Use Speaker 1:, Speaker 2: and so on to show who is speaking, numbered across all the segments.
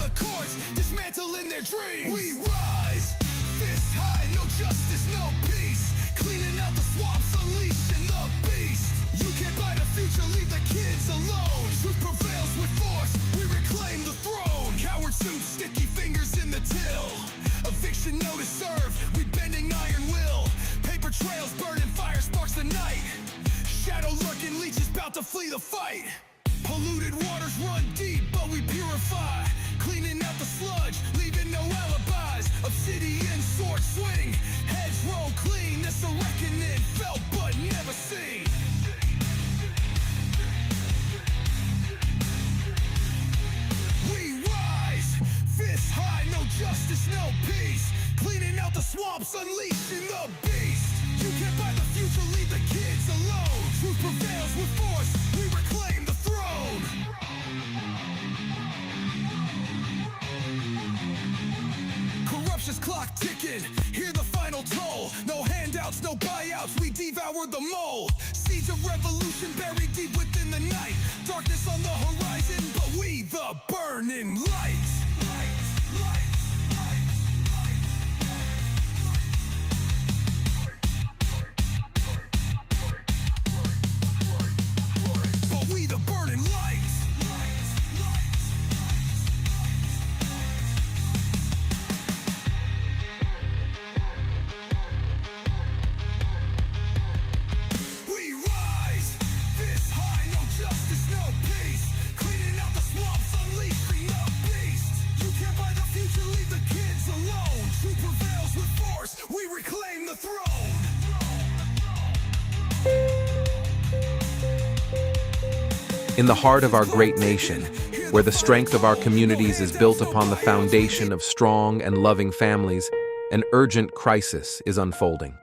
Speaker 1: the courts, dismantling their dreams. We rise, fist high, no justice, no peace. Cleaning out the swamps, unleashing the beast. You can't buy the future, leave the kids alone. Truth prevails with force, we reclaim the throne. Coward suits, sticky fingers in the till. Eviction notice served, we bending iron will. Paper trails, burning fire sparks the night. Shadow lurking, leeches bout to flee the fight. Polluted waters run deep, but we purify. Cleaning out the sludge, leaving no alibis. Obsidian sword swing, heads roll clean. This a reckoning, felt but never seen. We rise, fists high, no justice, no peace. Cleaning out the swamps, unleashing the beast. You can't buy the future, leave the kids alone. Truth prevails with force, we reclaim the throne. Corruption's clock ticking, hear the final toll. No handouts, no buyouts, we devour the mold. Seeds of revolution buried deep within the night. Darkness on the horizon, but we the burning light. But we the burning light. We rise, fist high, no justice, no peace. Cleaning out the swamps, unleashing the beast. You can't buy the future, leave the kids alone. Truth prevails with force, we reclaim the throne.
Speaker 2: In the heart of our great nation, where the strength of our communities is built upon the foundation of strong and loving families, an urgent crisis is unfolding.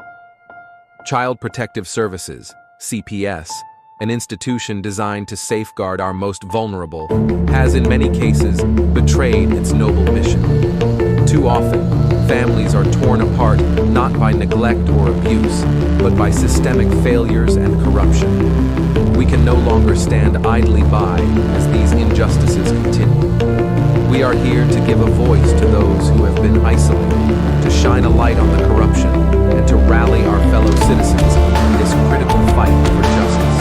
Speaker 2: Child Protective Services, CPS, an institution designed to safeguard our most vulnerable, has in many cases betrayed its noble mission. Too often, families are torn apart not by neglect or abuse, but by systemic failures and corruption. We can no longer stand idly by as these injustices continue. We are here to give a voice to those who have been isolated, to shine a light on the corruption, and to rally our fellow citizens in this critical fight for justice.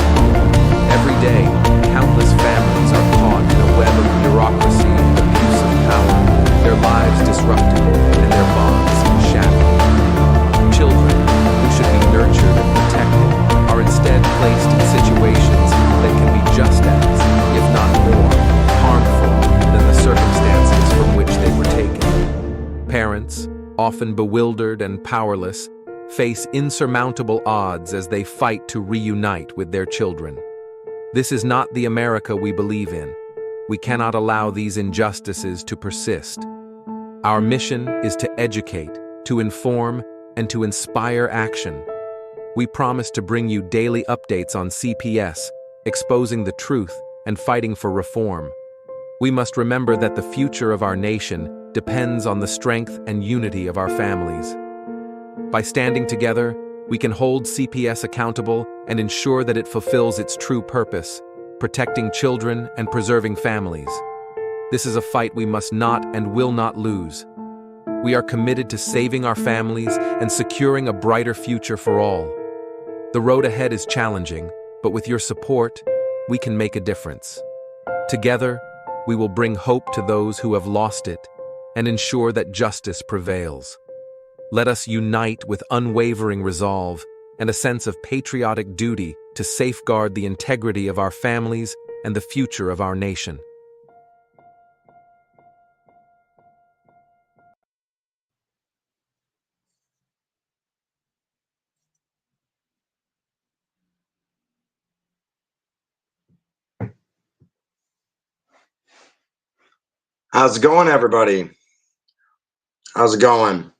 Speaker 2: Every day, countless families are caught in a web of bureaucracy and abuse of power, their lives disrupted and their bonds shattered. Children, who should be nurtured and protected, are instead placed in situations that can be just as, if not more, harmful than the circumstances from which they were taken. Parents, often bewildered and powerless, face insurmountable odds as they fight to reunite with their children. This is not the America we believe in. We cannot allow these injustices to persist. Our mission is to educate, to inform, and to inspire action. We promise to bring you daily updates on CPS, exposing the truth and fighting for reform. We must remember that the future of our nation depends on the strength and unity of our families. By standing together, we can hold CPS accountable and ensure that it fulfills its true purpose, protecting children and preserving families. This is a fight we must not and will not lose. We are committed to saving our families and securing a brighter future for all. The road ahead is challenging, but with your support, we can make a difference. Together, we will bring hope to those who have lost it and ensure that justice prevails. Let us unite with unwavering resolve and a sense of patriotic duty to safeguard the integrity of our families and the future of our nation.
Speaker 3: How's it going, everybody? How's it going?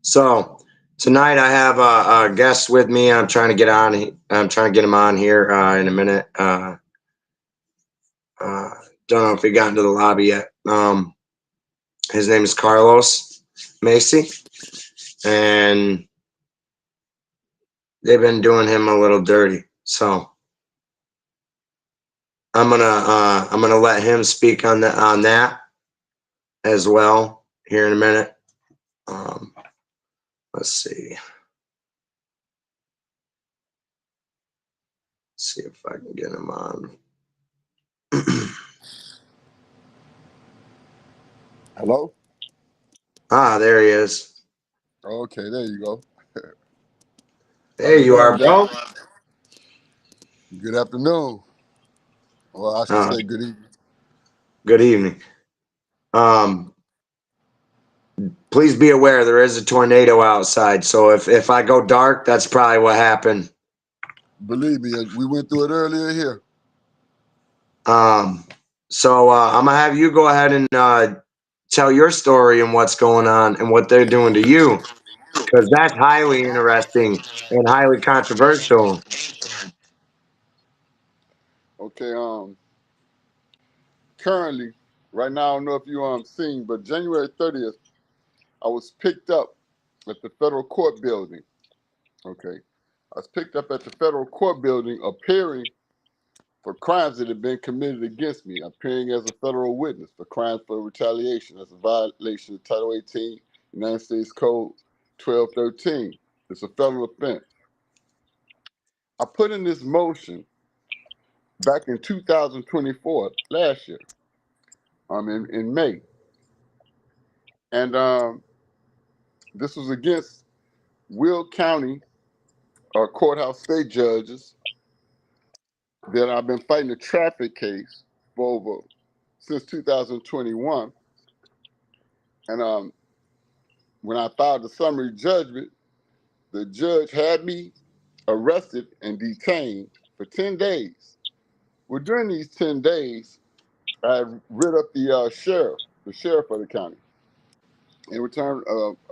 Speaker 3: So tonight I have a guest with me. I'm trying to get him on here in a minute. Don't know if he got into the lobby yet. His name is Carlos Macy, and they've been doing him a little dirty. So I'm gonna let him speak on that as well here in a minute. Let's see. See if I can get him on.
Speaker 4: Hello?
Speaker 3: There he is.
Speaker 4: Okay, there you go. How
Speaker 3: There
Speaker 4: you
Speaker 3: you
Speaker 4: doing,
Speaker 3: are,
Speaker 4: Jack?
Speaker 3: bro.
Speaker 4: Good afternoon. Well, I should
Speaker 3: Uh,
Speaker 4: say good evening.
Speaker 3: Good evening. Um, please be aware there is a tornado outside. So if I go dark, that's probably what happened.
Speaker 4: Believe me, we went through it earlier here.
Speaker 3: Um, so I'm gonna have you go ahead and tell your story and what's going on and what they're doing to you, because that's highly interesting and highly controversial.
Speaker 4: Okay, currently, right now, I don't know if you seen, but January 30th, I was picked up at the federal court building. Okay. I was picked up at the federal court building appearing for crimes that had been committed against me, appearing as a federal witness for crimes for retaliation. That's a violation of Title 18, United States Code 1213. It's a federal offense. I put in this motion back in 2024, last year, in May. And this was against Will County courthouse state judges that I've been fighting a traffic case for over since 2021. And when I filed the summary judgment, the judge had me arrested and detained for 10 days. Well, during these 10 days, I rid up the sheriff of the county. In return,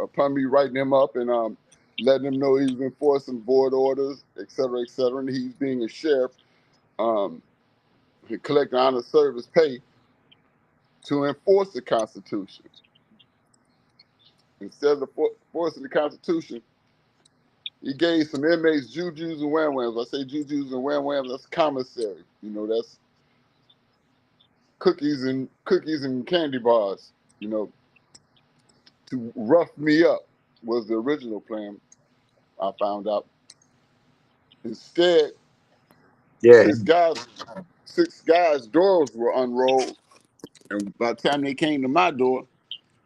Speaker 4: upon me writing him up and letting him know he was enforcing board orders, et cetera, and he's being a sheriff, he collecting honor service pay to enforce the Constitution. Instead of enforcing the Constitution, he gave some inmates jujus and wham-whams. I say jujus and wham-whams, that's commissary. You know, that's cookies and candy bars, you know, to rough me up was the original plan, I found out. Instead,
Speaker 3: Yeah.
Speaker 4: six guys' doors were unrolled, and by the time they came to my door,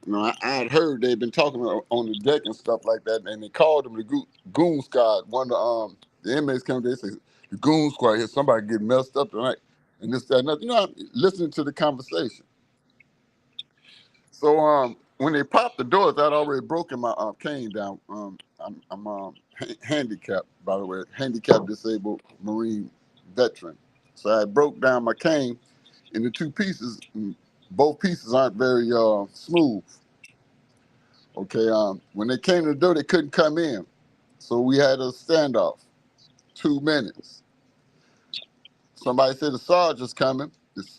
Speaker 4: you know, I had heard they'd been talking on the deck and stuff like that, and they called them the goon squad. One of the inmates came, they said, the goon squad here, somebody getting messed up tonight, and this, that, and that. You know, I'm listening to the conversation. So when they popped the doors, I'd already broken my cane down. I'm handicapped, by the way, handicapped disabled Marine veteran. So I broke down my cane into two pieces. And both pieces aren't very smooth. Okay, when they came to the door, they couldn't come in. So we had a standoff, 2 minutes. Somebody said the sergeant's coming.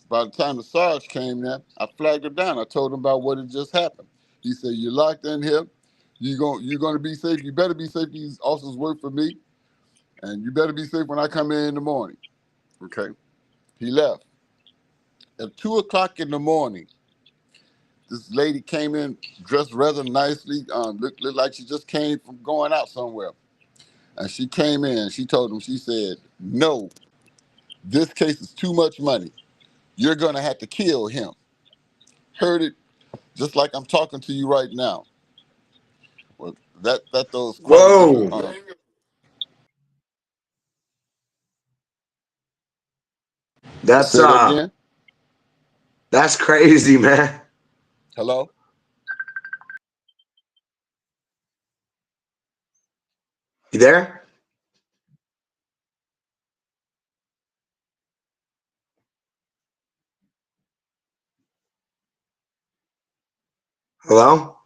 Speaker 4: By the time the sergeant came there, I flagged him down. I told him about what had just happened. He said, "You're locked in here. You're gonna be safe. You better be safe. These officers work for me, and you better be safe when I come in the morning." Okay. He left. At 2 o'clock in the morning, this lady came in dressed rather nicely. Looked like she just came from going out somewhere. And she came in. She told him. She said, "No, this case is too much money. You're gonna have to kill him." Heard it just like I'm talking to you right now. Well, that throws quite a bit of.
Speaker 3: Whoa. That's
Speaker 4: Say that again.
Speaker 3: that's crazy, man.
Speaker 4: Hello.
Speaker 3: You there? Hello?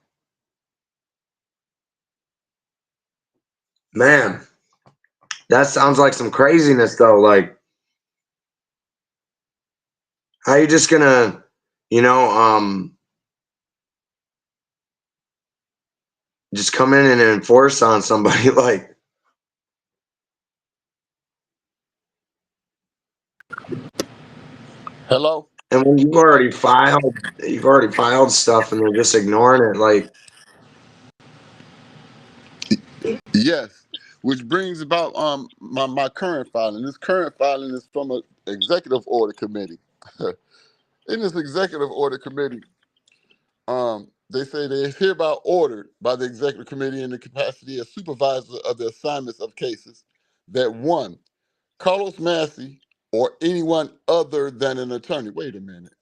Speaker 3: Man, that sounds like some craziness though. Like, how you just gonna, you know, just come in and enforce on somebody like,
Speaker 4: Hello?
Speaker 3: And when you've already filed stuff, and they're just ignoring it. Like,
Speaker 4: Yes. Which brings about my current filing. This current filing is from an executive order committee. In this executive order committee, they say they are hereby ordered by the executive committee in the capacity as supervisor of the assignments of cases that one, Carlos Massey or anyone other than an attorney. Wait a minute.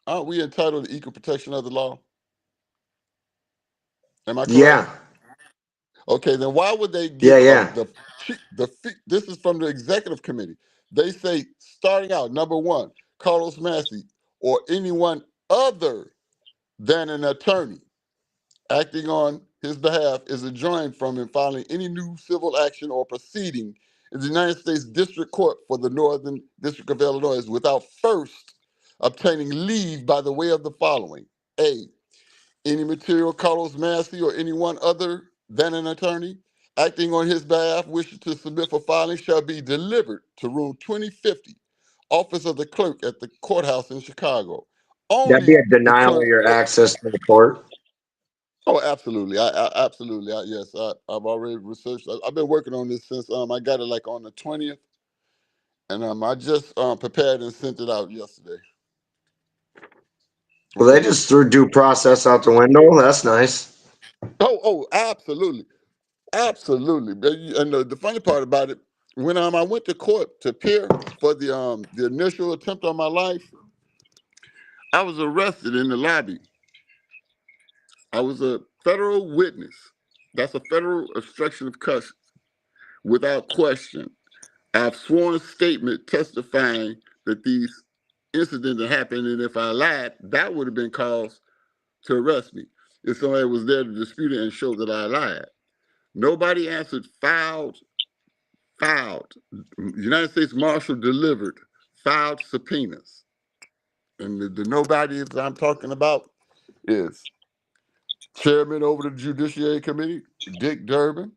Speaker 4: Aren't we entitled to equal protection of the law? Am I correct?
Speaker 3: yeah,
Speaker 4: Okay, then why would they
Speaker 3: yeah,
Speaker 4: give
Speaker 3: yeah.
Speaker 4: this is from the executive committee. They say starting out number one, Carlos Massey or anyone other than an attorney acting on his behalf is adjourned from him filing any new civil action or proceeding in the United States District Court for the Northern District of Illinois without first obtaining leave by the way of the following. A, any material Carlos Massey or anyone other than an attorney acting on his behalf wishes to submit for filing shall be delivered to room 2050, office of the clerk at the courthouse in Chicago.
Speaker 3: That'd be
Speaker 4: Only
Speaker 3: a
Speaker 4: the
Speaker 3: denial of
Speaker 4: clerk.
Speaker 3: your access to the court.
Speaker 4: Oh, absolutely. I absolutely. Yes, I've already researched. I've been working on this since I got it like on the 20th, and I just prepared and sent it out yesterday.
Speaker 3: Well, they
Speaker 4: Okay.
Speaker 3: just threw due process out the window. That's nice.
Speaker 4: Absolutely, absolutely. And the funny part about it, when I went to court to appear for the initial attempt on my life, I was arrested in the lobby. I was a federal witness. That's a federal obstruction of custody without question. I've sworn statement testifying that these incidents that happened, and if I lied, that would have been cause to arrest me. If somebody was there to dispute it and show that I lied. Nobody answered, filed. United States Marshal delivered, filed subpoenas. And the nobody that I'm talking about is Chairman over the Judiciary Committee, Dick Durbin,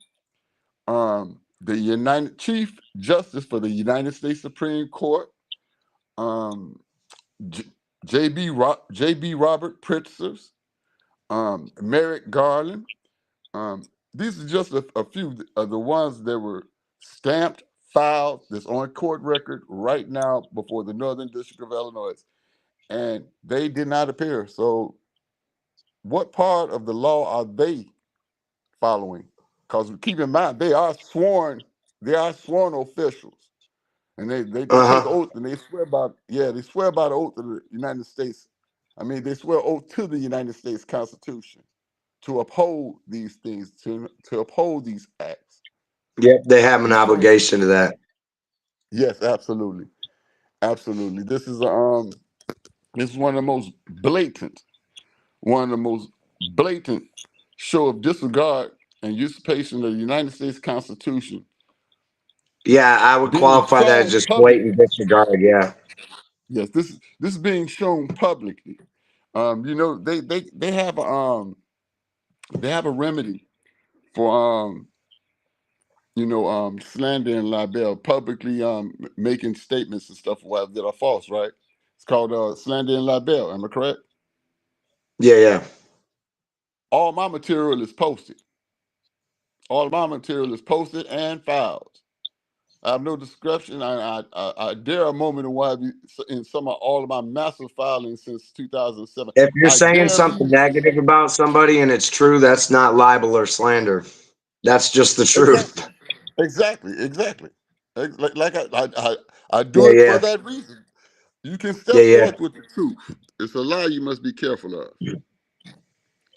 Speaker 4: the United Chief Justice for the United States Supreme Court, um, J- J.B. Robert Pritzkers, Merrick Garland. These are just a few of the ones that were stamped, filed, that's on court record right now before the Northern District of Illinois, and they did not appear. So, what part of the law are they following? Because keep in mind, they are sworn officials. And they
Speaker 3: Uh
Speaker 4: take
Speaker 3: huh.
Speaker 4: oath and they swear by they swear by the oath of the United States. I mean, they swear oath to the United States Constitution to uphold these things, to uphold these acts.
Speaker 3: Yep, they have an
Speaker 4: And so,
Speaker 3: obligation to that.
Speaker 4: yes, absolutely, absolutely. This is one of the most blatant show of disregard and usurpation of the United States Constitution
Speaker 3: Yeah, I would
Speaker 4: being
Speaker 3: qualify that as
Speaker 4: shown
Speaker 3: just blatant
Speaker 4: publicly.
Speaker 3: disregard. Yeah.
Speaker 4: Yes, this is being shown publicly. They have a remedy for slander and libel, publicly making statements and stuff that are false, right? It's called slander and libel. Am I correct?
Speaker 3: Yeah, yeah.
Speaker 4: All my material is posted. All of my material is posted and filed. I have no discretion. I dare a moment in why in some of all of my massive filings since 2007.
Speaker 3: If you're
Speaker 4: I
Speaker 3: saying
Speaker 4: dare
Speaker 3: something
Speaker 4: these
Speaker 3: negative about somebody and it's true, that's not libel or slander. That's just the
Speaker 4: exactly,
Speaker 3: truth.
Speaker 4: exactly. I do
Speaker 3: Yeah,
Speaker 4: it for
Speaker 3: yeah.
Speaker 4: that reason. You can
Speaker 3: Yeah,
Speaker 4: step
Speaker 3: yeah.
Speaker 4: forth with the truth. It's a lie you must be careful of.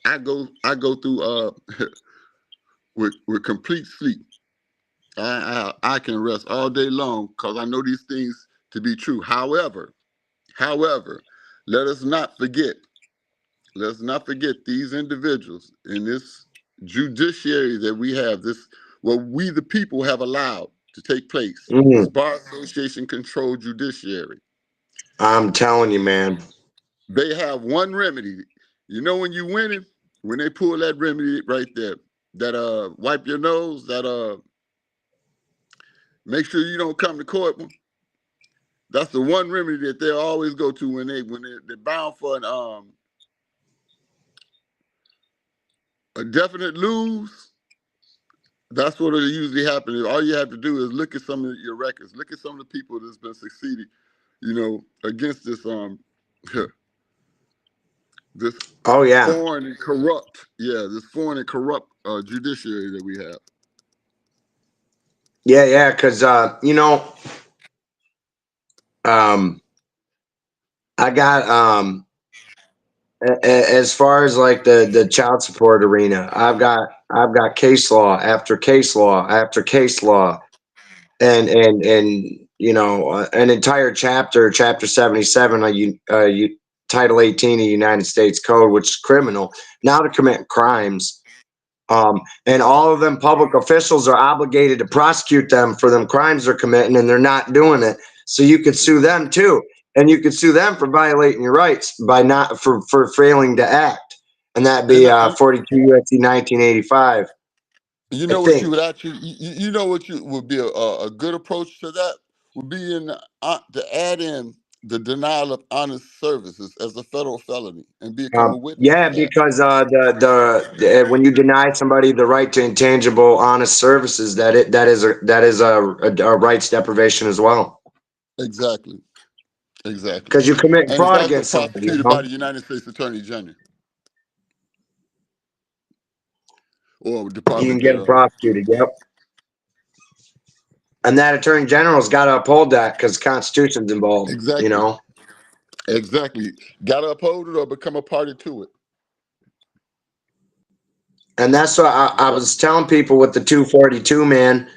Speaker 4: I go through with complete sleep. I can rest all day long because I know these things to be true. However, let us not forget. Let's not forget these individuals in this judiciary that we have. This what we the people have allowed to take place. This
Speaker 3: Mm,
Speaker 4: bar association controlled judiciary.
Speaker 3: I'm telling you, man.
Speaker 4: They have one remedy. You know when you winning, when they pull that remedy right there, that wipe your nose, that make sure you don't come to court. That's the one remedy that they'll always go to when they're bound for a definite lose. That's what will usually happen. All you have to do is look at some of your records. Look at some of the people that's been succeeding, against this this
Speaker 3: Oh yeah,
Speaker 4: foreign and corrupt, judiciary that we have.
Speaker 3: yeah, because I got as far as like the child support arena, I've got case law after case law after case law, and an entire chapter 77 title 18 of United States Code, which is criminal now to commit crimes. And all of them public officials are obligated to prosecute them for them crimes they're committing, and they're not doing it. So you could sue them too, and you could sue them for violating your rights by not for failing to act, and that'd be
Speaker 4: And
Speaker 3: 42 USC 1985.
Speaker 4: you
Speaker 3: I
Speaker 4: know what you
Speaker 3: think.
Speaker 4: would actually, you know what you would be a good approach to that would be to add in the denial of honest services as a federal felony and become a witness to
Speaker 3: Yeah,
Speaker 4: that.
Speaker 3: because when you deny somebody the right to intangible honest services, that is a rights deprivation as well.
Speaker 4: Exactly, exactly.
Speaker 3: Because you commit
Speaker 4: And it's
Speaker 3: fraud
Speaker 4: also
Speaker 3: against somebody,
Speaker 4: prosecuted by the United States Attorney General or
Speaker 3: you can
Speaker 4: Department
Speaker 3: get them
Speaker 4: thereof.
Speaker 3: prosecuted. Yep. And that attorney general's got to uphold that because the Constitution's involved.
Speaker 4: Exactly, exactly. Got to uphold it or become a party to it.
Speaker 3: And that's what I
Speaker 4: Yep.
Speaker 3: was telling people with the 242, man.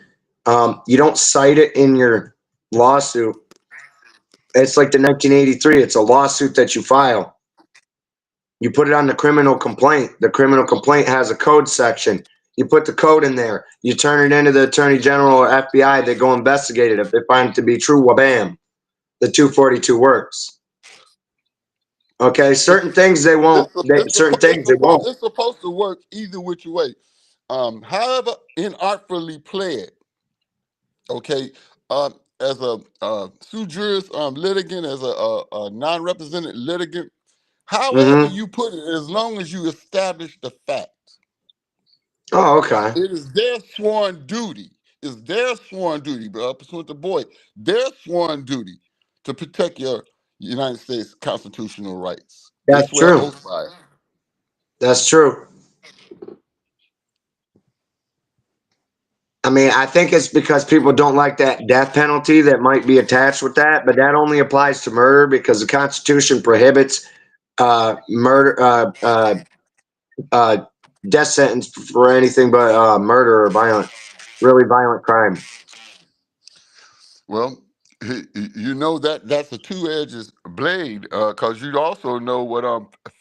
Speaker 3: You don't cite it in your lawsuit. It's like the 1983. It's a lawsuit that you file. You put it on the criminal complaint. The criminal complaint has a code section. You put the code in there. You turn it into the attorney general or FBI. They go investigate it. If they find it to be true, wabam, the 242 works. Okay, certain things they won't. Certain things they won't.
Speaker 4: It's supposed to work either which way. However, inartfully pled, okay, as a sui juris litigant, as a non-represented litigant, however
Speaker 3: Mm-hmm.
Speaker 4: you put it, as long as you establish the fact,
Speaker 3: Oh, okay.
Speaker 4: it is their sworn duty. It's their sworn duty, bro. Pursuant to Boyd, their sworn duty to protect your United States constitutional rights. They
Speaker 3: That's
Speaker 4: swear
Speaker 3: true.
Speaker 4: oath by it.
Speaker 3: That's true. I mean, I think it's because people don't like that death penalty that might be attached with that, but that only applies to murder because the Constitution prohibits murder, death sentence for anything but murder or really violent crime.
Speaker 4: Well, you know that's a two-edged blade, because you also know what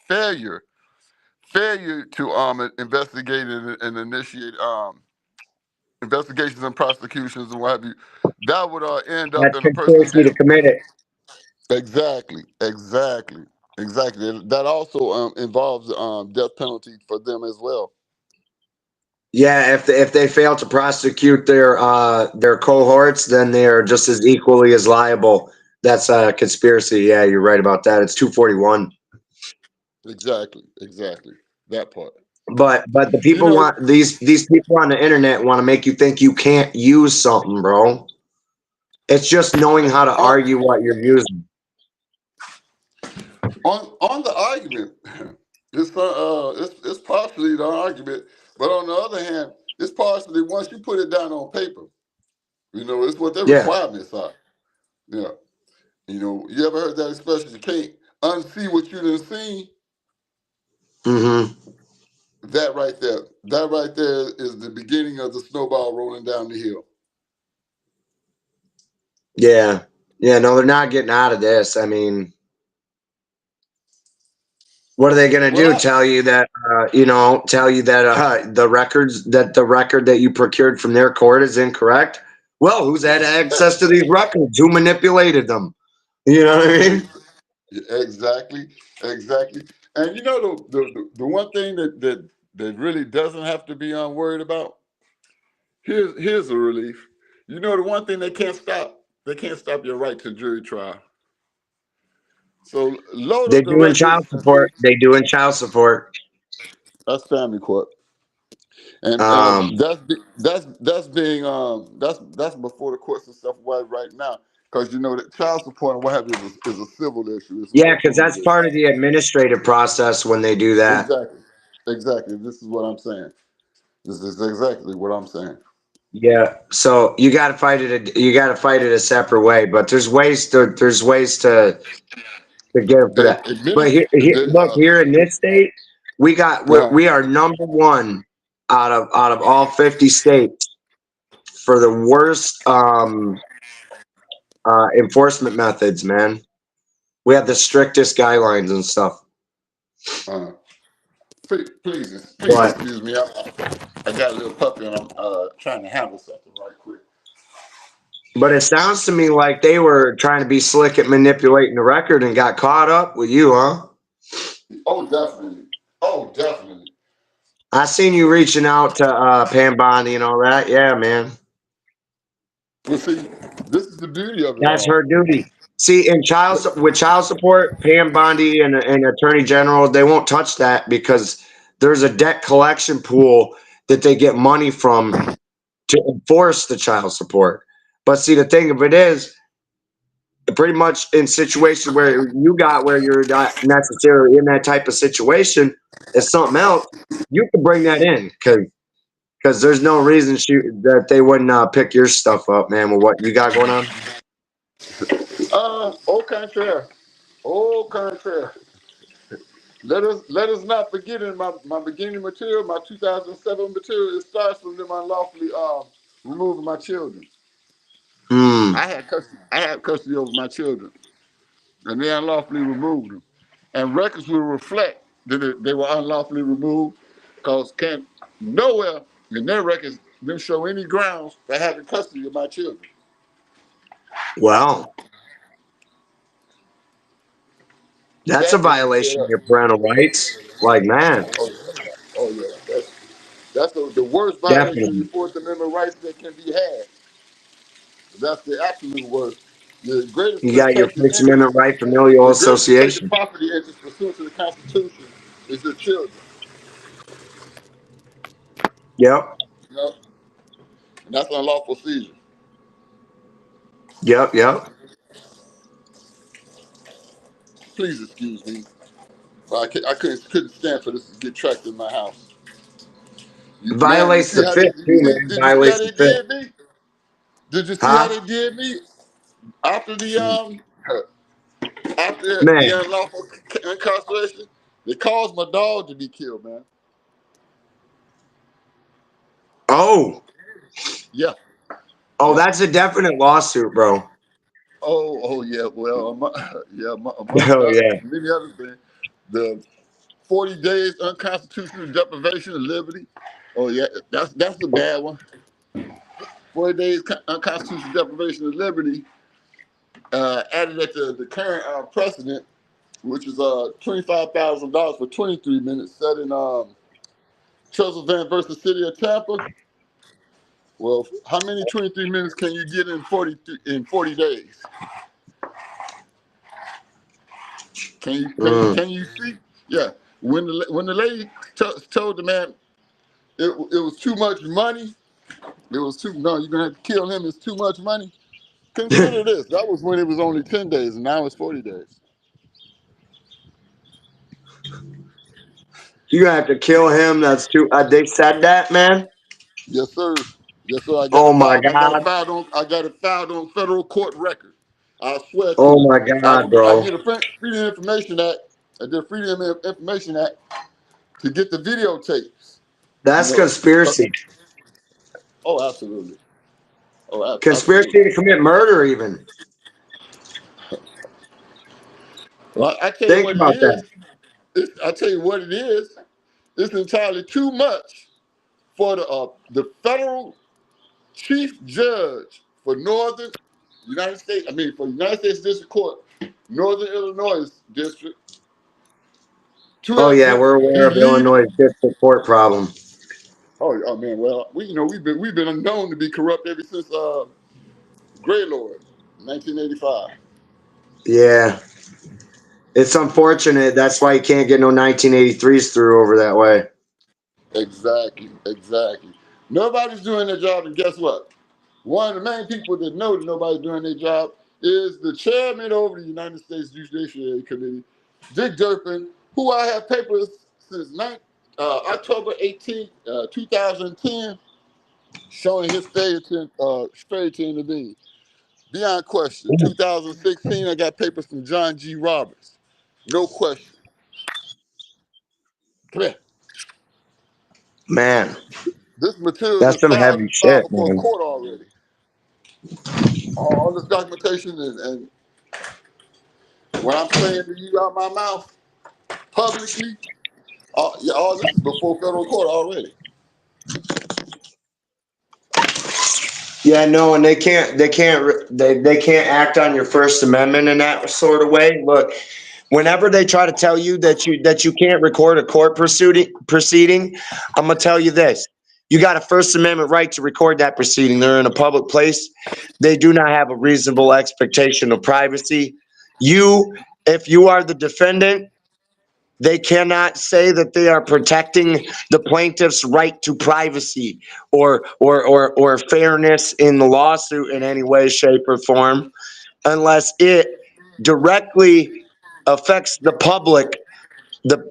Speaker 4: failure to investigate and initiate investigations and prosecutions and what have you, that would end up
Speaker 3: That's
Speaker 4: in a person
Speaker 3: conspiracy to
Speaker 4: being
Speaker 3: commit it.
Speaker 4: exactly. That also involves death penalty for them as well.
Speaker 3: Yeah, if they fail to prosecute their cohorts, then they are just as equally as liable. That's a conspiracy. Yeah, you're right about that. It's 241.
Speaker 4: Exactly. That part.
Speaker 3: But the
Speaker 4: You
Speaker 3: people
Speaker 4: know,
Speaker 3: want these people on the internet want to make you think you can't use something, bro. It's just knowing how to
Speaker 4: on
Speaker 3: argue what you're using.
Speaker 4: on the argument, it's partially the argument, but on the other hand, it's partially once you put it down on paper, it's what their
Speaker 3: Yeah.
Speaker 4: requirements are. Yeah. You ever heard that expression? You can't unsee what you done seen.
Speaker 3: Mm-hmm.
Speaker 4: That right there is the beginning of the snowball rolling down the hill.
Speaker 3: Yeah. Yeah. No, they're not getting out of this. I mean, what are they going to
Speaker 4: Well,
Speaker 3: do? Tell you that the record that you procured from their court is incorrect? Well, who's had access to these records? Who manipulated them? You know what I mean?
Speaker 4: exactly, exactly. And the one thing that really doesn't have to be worried about. Here's a relief. The one thing they can't stop. They can't stop your right to jury trial. So load
Speaker 3: They
Speaker 4: up the
Speaker 3: doing child
Speaker 4: records and see.
Speaker 3: support. They doing child support.
Speaker 4: That's family court, and
Speaker 3: Um,
Speaker 4: that's being that's before the courts and stuff right now, because you know that child support and what have you is a civil issue. It's not
Speaker 3: yeah,
Speaker 4: a
Speaker 3: because
Speaker 4: criminal
Speaker 3: that's
Speaker 4: issue.
Speaker 3: part of the administrative process when they do that.
Speaker 4: Exactly, exactly. This is what I'm saying. This is exactly what I'm saying.
Speaker 3: Yeah, so you got to fight it. You got to fight it a separate way. But there's ways to get it for
Speaker 4: Hey,
Speaker 3: that. But look, here in this state,
Speaker 4: uh,
Speaker 3: we are number one out of all 50 states for the worst enforcement methods. Man, we have the strictest guidelines and stuff.
Speaker 4: uh, please
Speaker 3: But
Speaker 4: excuse me. I got a little puppy and I'm trying to handle something right quick.
Speaker 3: but it sounds to me like they were trying to be slick at manipulating the record and got caught up with you, huh?
Speaker 4: Oh, definitely. Oh, definitely.
Speaker 3: I seen you reaching out to Pam Bondi and all that. Yeah, man.
Speaker 4: Well, see, this is the beauty of it
Speaker 3: That's
Speaker 4: all.
Speaker 3: her duty. See, with child support, Pam Bondi and Attorney General, they won't touch that because there's a debt collection pool that they get money from to enforce the child support. But see, the thing of it is, pretty much in situations where you're not necessarily in that type of situation, it's something else. You can bring that in because there's no reason that they wouldn't pick your stuff up, man. With what you got going on.
Speaker 4: Au contraire. Au contraire. Let us not forget in my beginning material, my 2007 material, it starts from them unlawfully removing my children.
Speaker 3: Hmm.
Speaker 4: I had custody over my children, and they unlawfully removed them. And records will reflect that they were unlawfully removed, because can't nowhere in their records them show any grounds for having custody of my children.
Speaker 3: Well, that's a
Speaker 4: That just is set
Speaker 3: violation of
Speaker 4: up.
Speaker 3: your parental rights. Like, man,
Speaker 4: Oh yeah, oh yeah. That's the worst violation of your
Speaker 3: definitely.
Speaker 4: Fourth Amendment rights that can be had. That's the absolute worst. The greatest
Speaker 3: You got your
Speaker 4: protected
Speaker 3: First
Speaker 4: interest,
Speaker 3: Amendment right, familial
Speaker 4: the greatest protected
Speaker 3: association.
Speaker 4: property interest pursuant to the Constitution is your children.
Speaker 3: Yep,
Speaker 4: You know, and that's unlawful seizure.
Speaker 3: yep.
Speaker 4: Please excuse me. I couldn't stand for this to get tracked in my house. Man, you
Speaker 3: Violates
Speaker 4: see
Speaker 3: the
Speaker 4: how they
Speaker 3: fifth
Speaker 4: did you
Speaker 3: too,
Speaker 4: see
Speaker 3: man.
Speaker 4: did you see how
Speaker 3: Violates the
Speaker 4: they
Speaker 3: fifth.
Speaker 4: did me? Did you see how
Speaker 3: Huh?
Speaker 4: they did me after the after the
Speaker 3: Man.
Speaker 4: unlawful incarceration? They caused my dog to be killed, man.
Speaker 3: Oh.
Speaker 4: Yeah,
Speaker 3: Oh,
Speaker 4: yeah.
Speaker 3: that's a definite lawsuit, bro.
Speaker 4: Oh yeah. Well, yeah. Amongst
Speaker 3: Oh yeah.
Speaker 4: many other things, the 40 days unconstitutional deprivation of liberty. Oh yeah, that's a bad one. 40 days unconstitutional deprivation of liberty, added at the current precedent, which is $25,000 for 23 minutes, set in Van versus City of Tampa. Well, how many 23 minutes can you get in 40 days?
Speaker 3: Mm.
Speaker 4: Can you see? Yeah. When the lady told the man it was too much money, it was too no, you're gonna have to kill him. It's too much money. Consider this. That was when it was only 10 days, and now it's 40 days.
Speaker 3: You have to kill him. That's too. They said that, man.
Speaker 4: Yes, sir. Yes, sir. I got
Speaker 3: Oh
Speaker 4: it
Speaker 3: my
Speaker 4: filed.
Speaker 3: god.
Speaker 4: I got it filed on federal court record. I swear to
Speaker 3: Oh
Speaker 4: you.
Speaker 3: my god,
Speaker 4: I
Speaker 3: bro.
Speaker 4: did a Freedom Information Act. I did a Freedom Information Act to get the videotapes. You
Speaker 3: That's
Speaker 4: know.
Speaker 3: conspiracy.
Speaker 4: Oh, absolutely. Oh,
Speaker 3: Conspiracy
Speaker 4: absolutely.
Speaker 3: to commit murder, even.
Speaker 4: Well, I tell you
Speaker 3: Think
Speaker 4: what it
Speaker 3: about that.
Speaker 4: is. I tell you what it is. It's entirely too much for the federal chief judge for Northern United States. I mean, for United States District Court, Northern Illinois District,
Speaker 3: Oh yeah,
Speaker 4: to
Speaker 3: we're
Speaker 4: be
Speaker 3: aware of
Speaker 4: leading.
Speaker 3: Illinois' district court problem.
Speaker 4: Oh man, well we've been known to be corrupt ever since Gray Lord. 1985.
Speaker 3: Yeah. It's unfortunate. That's why you can't get no 1983s through over that way.
Speaker 4: Exactly, exactly. Nobody's doing their job, and guess what? One of the main people that know that nobody's doing their job is the chairman over the United States Judiciary Committee, Dick Durkin, who I have papers since October 18th, 2010, showing his failure to intervene. Beyond question. 2016, I got papers from John G. Roberts. No question. Come here.
Speaker 3: Man,
Speaker 4: This material
Speaker 3: that's
Speaker 4: is
Speaker 3: some heavy
Speaker 4: filed
Speaker 3: shit,
Speaker 4: before
Speaker 3: man.
Speaker 4: court already. All this documentation and what I'm saying to you out my mouth publicly, yeah, all this is before federal court already.
Speaker 3: Yeah, no, and they can't act on your First Amendment in that sort of way. Look, whenever they try to tell you that you can't record a court proceeding, I'm gonna tell you this: you got a First Amendment right to record that proceeding. They're in a public place. They do not have a reasonable expectation of privacy. You, if you are the defendant, they cannot say that they are protecting the plaintiff's right to privacy or fairness in the lawsuit in any way, shape, or form, unless it directly affects the public,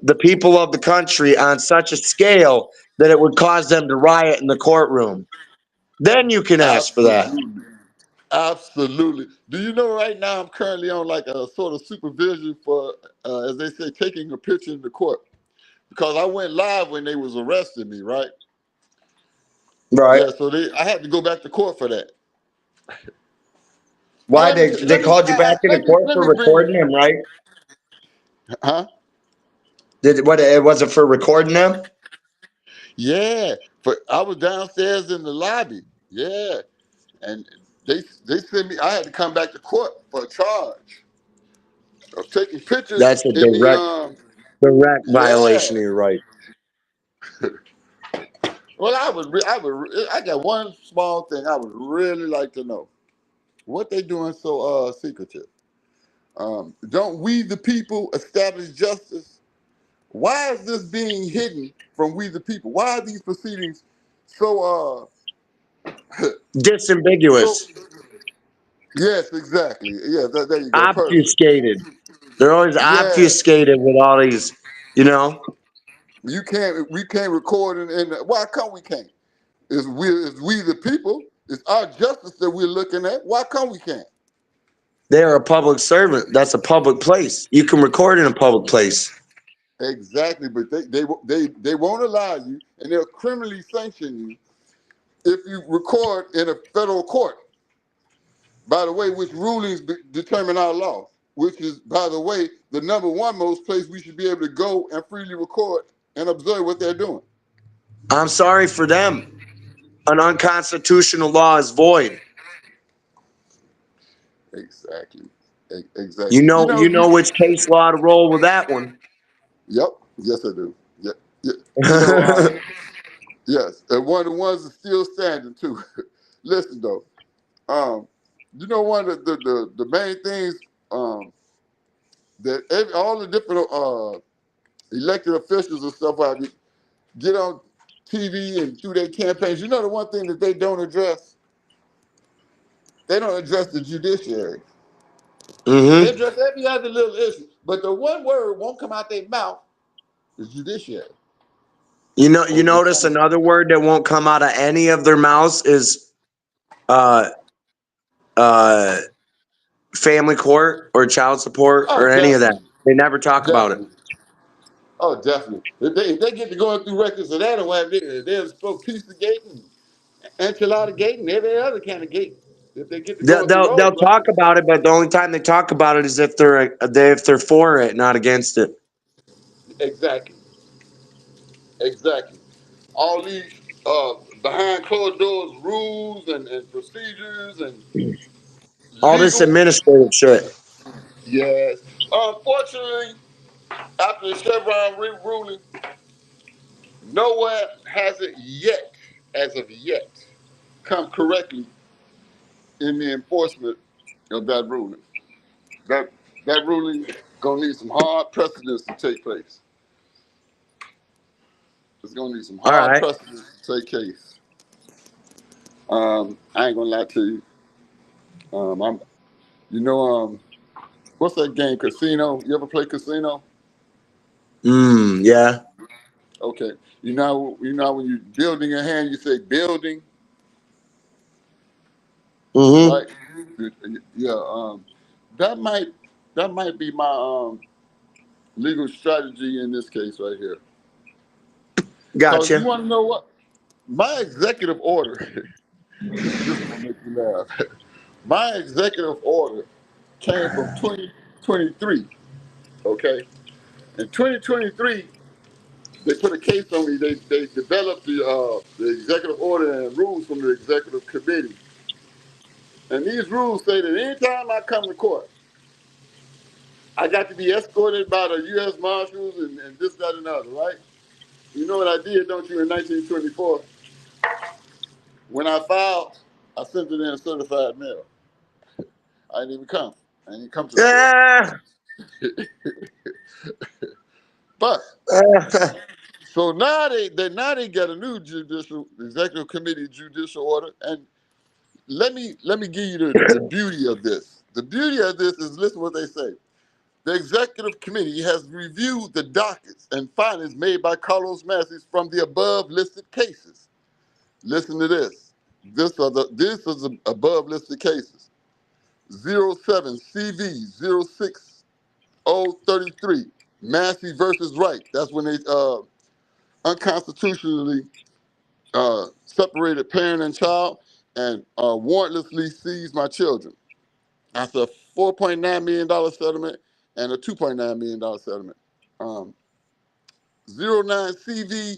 Speaker 3: the people of the country on such a scale that it would cause them to riot in the courtroom. Then you can ask for that.
Speaker 4: Absolutely. Absolutely. Do you know right now I'm currently on like a sort of supervision for, as they say, taking a picture in the court because I went live when they was arresting me, right?
Speaker 3: Right.
Speaker 4: Yeah, so I had to go back to court for that.
Speaker 3: Why they
Speaker 4: Let me
Speaker 3: called you back into court
Speaker 4: let
Speaker 3: for
Speaker 4: me bring.
Speaker 3: recording him, right?
Speaker 4: Huh?
Speaker 3: Did what it was it for recording them?
Speaker 4: Yeah, but I was downstairs in the lobby. Yeah, and they sent me. I had to come back to court for a charge of taking pictures
Speaker 3: That's a
Speaker 4: in the
Speaker 3: direct
Speaker 4: Yeah.
Speaker 3: violation of your right.
Speaker 4: Well, I got one small thing I would really like to know. What they doing so secretive? Don't we the people establish justice? Why is this being hidden from we the people? Why are these proceedings so so?
Speaker 3: Disambiguous,
Speaker 4: Yes, exactly. Yeah, there you go. Perfect.
Speaker 3: obfuscated. They're always
Speaker 4: Yeah,
Speaker 3: obfuscated with all these, you know.
Speaker 4: you can't. We can't record why come we can't? Is we the people? It's our justice that we're looking at. Why come we can't?
Speaker 3: They are a public servant. That's a public place. You can record in a public place.
Speaker 4: Exactly, but they won't allow you, and they'll criminally sanction you if you record in a federal court. By the way, which rulings determine our law, which is, by the way, the number one most place we should be able to go and freely record and observe what they're doing.
Speaker 3: I'm sorry for them. An unconstitutional law is void.
Speaker 4: Exactly. Exactly.
Speaker 3: You know which case law to roll with that one.
Speaker 4: Yep. Yes, I do. Yep. Yeah. You know, yes. And one of the ones that's still standing too. Listen though, um, you know, one of the main things that all the different elected officials and stuff like that get on TV and through their campaigns. You know, the one thing that they don't address, they don't address the judiciary. They
Speaker 3: Mm-hmm.
Speaker 4: address every other little issue, but the one word won't come out their mouth is judiciary.
Speaker 3: You notice another word that won't come out of any of their mouths is uh uh family court or child support
Speaker 4: Oh,
Speaker 3: or any of that.
Speaker 4: definitely,
Speaker 3: They never talk about it.
Speaker 4: definitely. Oh, definitely. If they get to going through records of that, or they'll spoke pizza gate and enchilada gate and every other kind of gate. If they get to going through those
Speaker 3: They'll talk
Speaker 4: records,
Speaker 3: about it, but the only time they talk about it is if they're for it, not against it.
Speaker 4: exactly, exactly. All these behind closed doors rules and procedures and
Speaker 3: All this
Speaker 4: legal.
Speaker 3: administrative shit.
Speaker 4: Yes. Unfortunately, after the Chevron ruling, nowhere has it yet, as of yet, come correctly in the enforcement. of that ruling. That that ruling gonna need some hard precedents to take place. It's gonna need some
Speaker 3: All
Speaker 4: hard
Speaker 3: right.
Speaker 4: precedents to take place. I ain't gonna lie to you. I'm, you know, what's that game? Casino. You ever play Casino?
Speaker 3: Yeah.
Speaker 4: Okay. You know when you building your hand, you say building,
Speaker 3: Mm-hmm.
Speaker 4: right? Yeah. That might that might be my legal strategy in this case right here. Cause you
Speaker 3: Gotcha.
Speaker 4: want to know what my executive order. This is gonna make you laugh. My executive order came from 2023. Okay. In 2023, they put a case on me. They developed the executive order and rules from the executive committee. And these rules say that anytime I come to court, I got to be escorted by the U.S. Marshals and this, that, and the other, right? You know what I did, don't you, in 1924? When I filed, I sent it in certified mail. I didn't even come. I didn't even come to the court.
Speaker 3: Ah,
Speaker 4: But
Speaker 3: ah.
Speaker 4: so now they got a new judicial executive committee judicial order, and let me give you the beauty of this. The beauty of this is listen what they say. The executive committee has reviewed the dockets and findings made by Carlos Massey from the above listed cases. Listen to this. This is the above listed cases. 07 CV 06033 Massey versus Wright. That's when they unconstitutionally separated parent and child and warrantlessly seized my children. That's a $4.9 million settlement and a $2.9 million settlement. Um, 09CV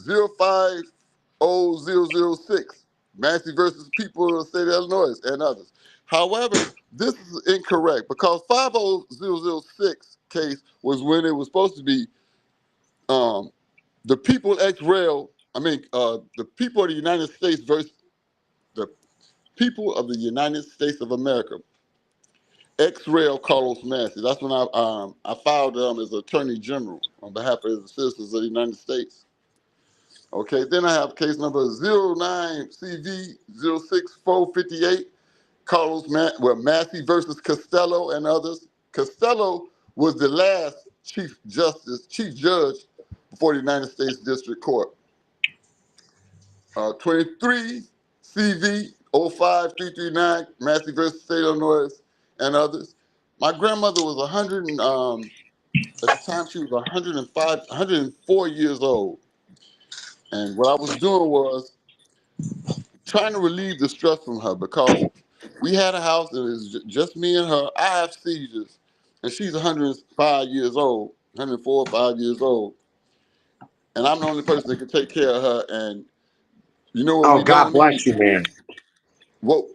Speaker 4: 050006, Massey versus People of the State of Illinois and others. However, this is incorrect because 50006 case was when it was supposed to be the people ex rel. The people of the United States versus the people of the United States of America. Ex rel Carlos Massey. That's when I filed as Attorney General on behalf of the citizens of the United States. Okay, then I have case number 09CV 06458, Massey versus Costello and others. Costello was the last chief judge before the United States District Court. 23 CV 05339, Massey versus State of Illinois and others. My grandmother was 100 at the time she was 105, 104 years old. And what I was doing was trying to relieve the stress from her because we had a house and it was just me and her. I have seizures, and she's 105 years old, 104 or 5 years old, and I'm the only person that can take care of her. And you know what
Speaker 3: Oh,
Speaker 4: we
Speaker 3: God
Speaker 4: don't
Speaker 3: bless
Speaker 4: need?
Speaker 3: you, man.
Speaker 4: What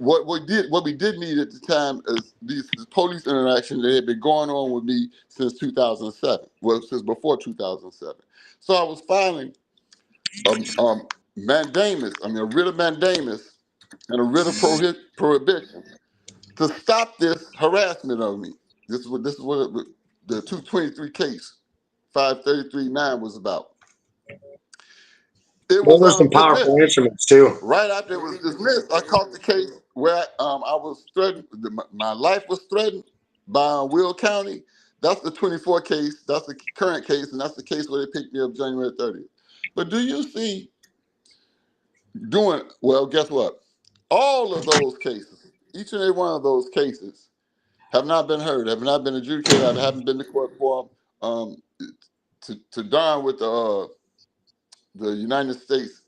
Speaker 4: we did need at the time is this police interaction that had been going on with me since 2007. Well, since before 2007. So I was filing mandamus. I mean, a writ of mandamus and a writ of prohibition to stop this harassment of me. This is what the 223 case 5339 was about. It was
Speaker 3: Those are some powerful
Speaker 4: dismissed.
Speaker 3: instruments, too.
Speaker 4: Right after it was dismissed, I caught the case where I was threatened. My life was threatened by Will County. That's the 24 case. That's the current case, and that's the case where they picked me up January 30th. But do you see doing well? Guess what? All of those cases, each and every one of those cases, have not been heard, have not been adjudicated, I haven't been to court for them. To darn with the United States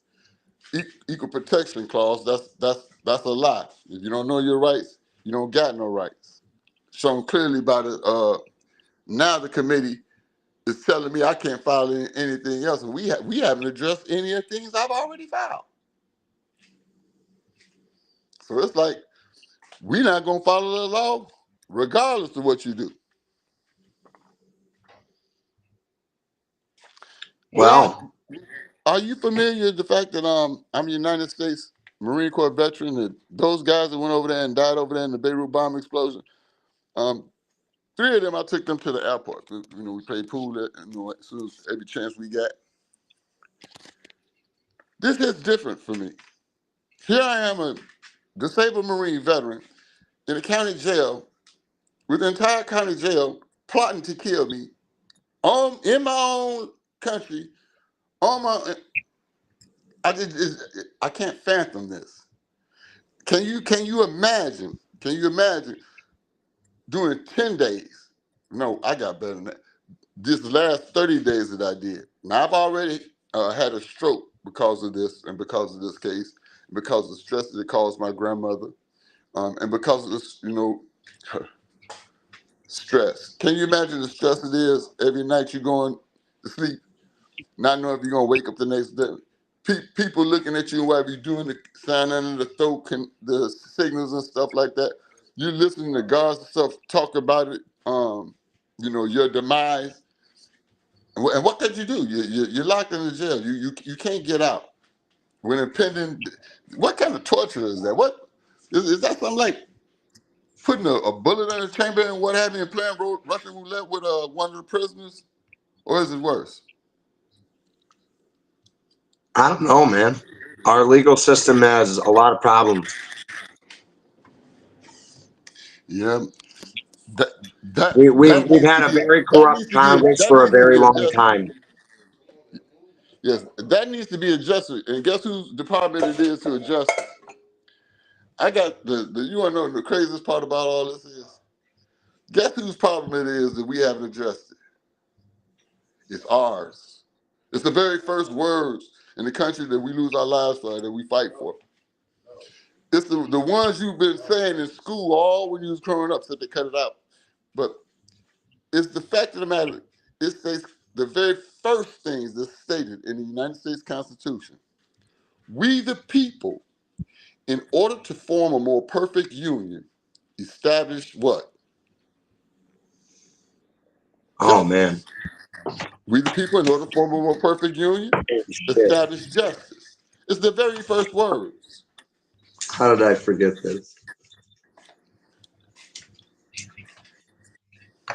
Speaker 4: Equal Protection Clause, that's a lie. If you don't know your rights, you don't got no rights. Shown clearly by now the committee is telling me I can't file anything else, and we haven't addressed any of the things I've already filed. So it's like we're not gonna follow the law, regardless of what you do.
Speaker 3: Well,
Speaker 4: Are you familiar with the fact that I'm a United States Marine Corps veteran, that those guys that went over there and died over there in the Beirut bomb explosion. 3 of them, I took them to the airport. We played pool there, as soon as every chance we got. This is different for me. Here I am, a disabled Marine veteran in a county jail with the entire county jail plotting to kill me in my own country. On my, I can't fathom this. Can you imagine? Can you imagine doing 10 days? No, I got better than that. This last 30 days that I did. Now I've already had a stroke because of this and because of this case, because of the stress that it caused my grandmother, and because of this, stress. Can you imagine the stress it is every night you're going to sleep, not knowing if you're gonna wake up the next day? People looking at you while you're doing the sign under the throat, the signals and stuff like that. You're listening to guards and stuff talk about it. Your demise. And what could you do? You're locked in the jail. You can't get out. When impending, what kind of torture is that? What is that? Something like putting a bullet in a chamber and what have you, and playing Russian roulette with one of the prisoners, or is it worse?
Speaker 3: I don't know, man. Our legal system has a lot of problems.
Speaker 4: Yeah, that that
Speaker 3: We've
Speaker 4: needs to
Speaker 3: had a
Speaker 4: be
Speaker 3: very corrupt Congress for a very long
Speaker 4: adjusted.
Speaker 3: time.
Speaker 4: Yes, that needs to be adjusted. And guess whose department it is to adjust it? I got the you want to know the craziest part about all this is? Guess whose problem it is that we haven't addressed it? It's ours. It's the very first words in the country that we lose our lives for, that we fight for. It's the ones you've been saying in school all when you was growing up, so they cut it out. But it's the fact of the matter, it states the very first things that's stated in the United States Constitution. We the people, in order to form a more perfect union, establish what?
Speaker 3: Oh man.
Speaker 4: Justice. We the people, in order to form a more perfect union,
Speaker 3: Shit.
Speaker 4: establish justice. It's the very first words.
Speaker 3: How did I forget this?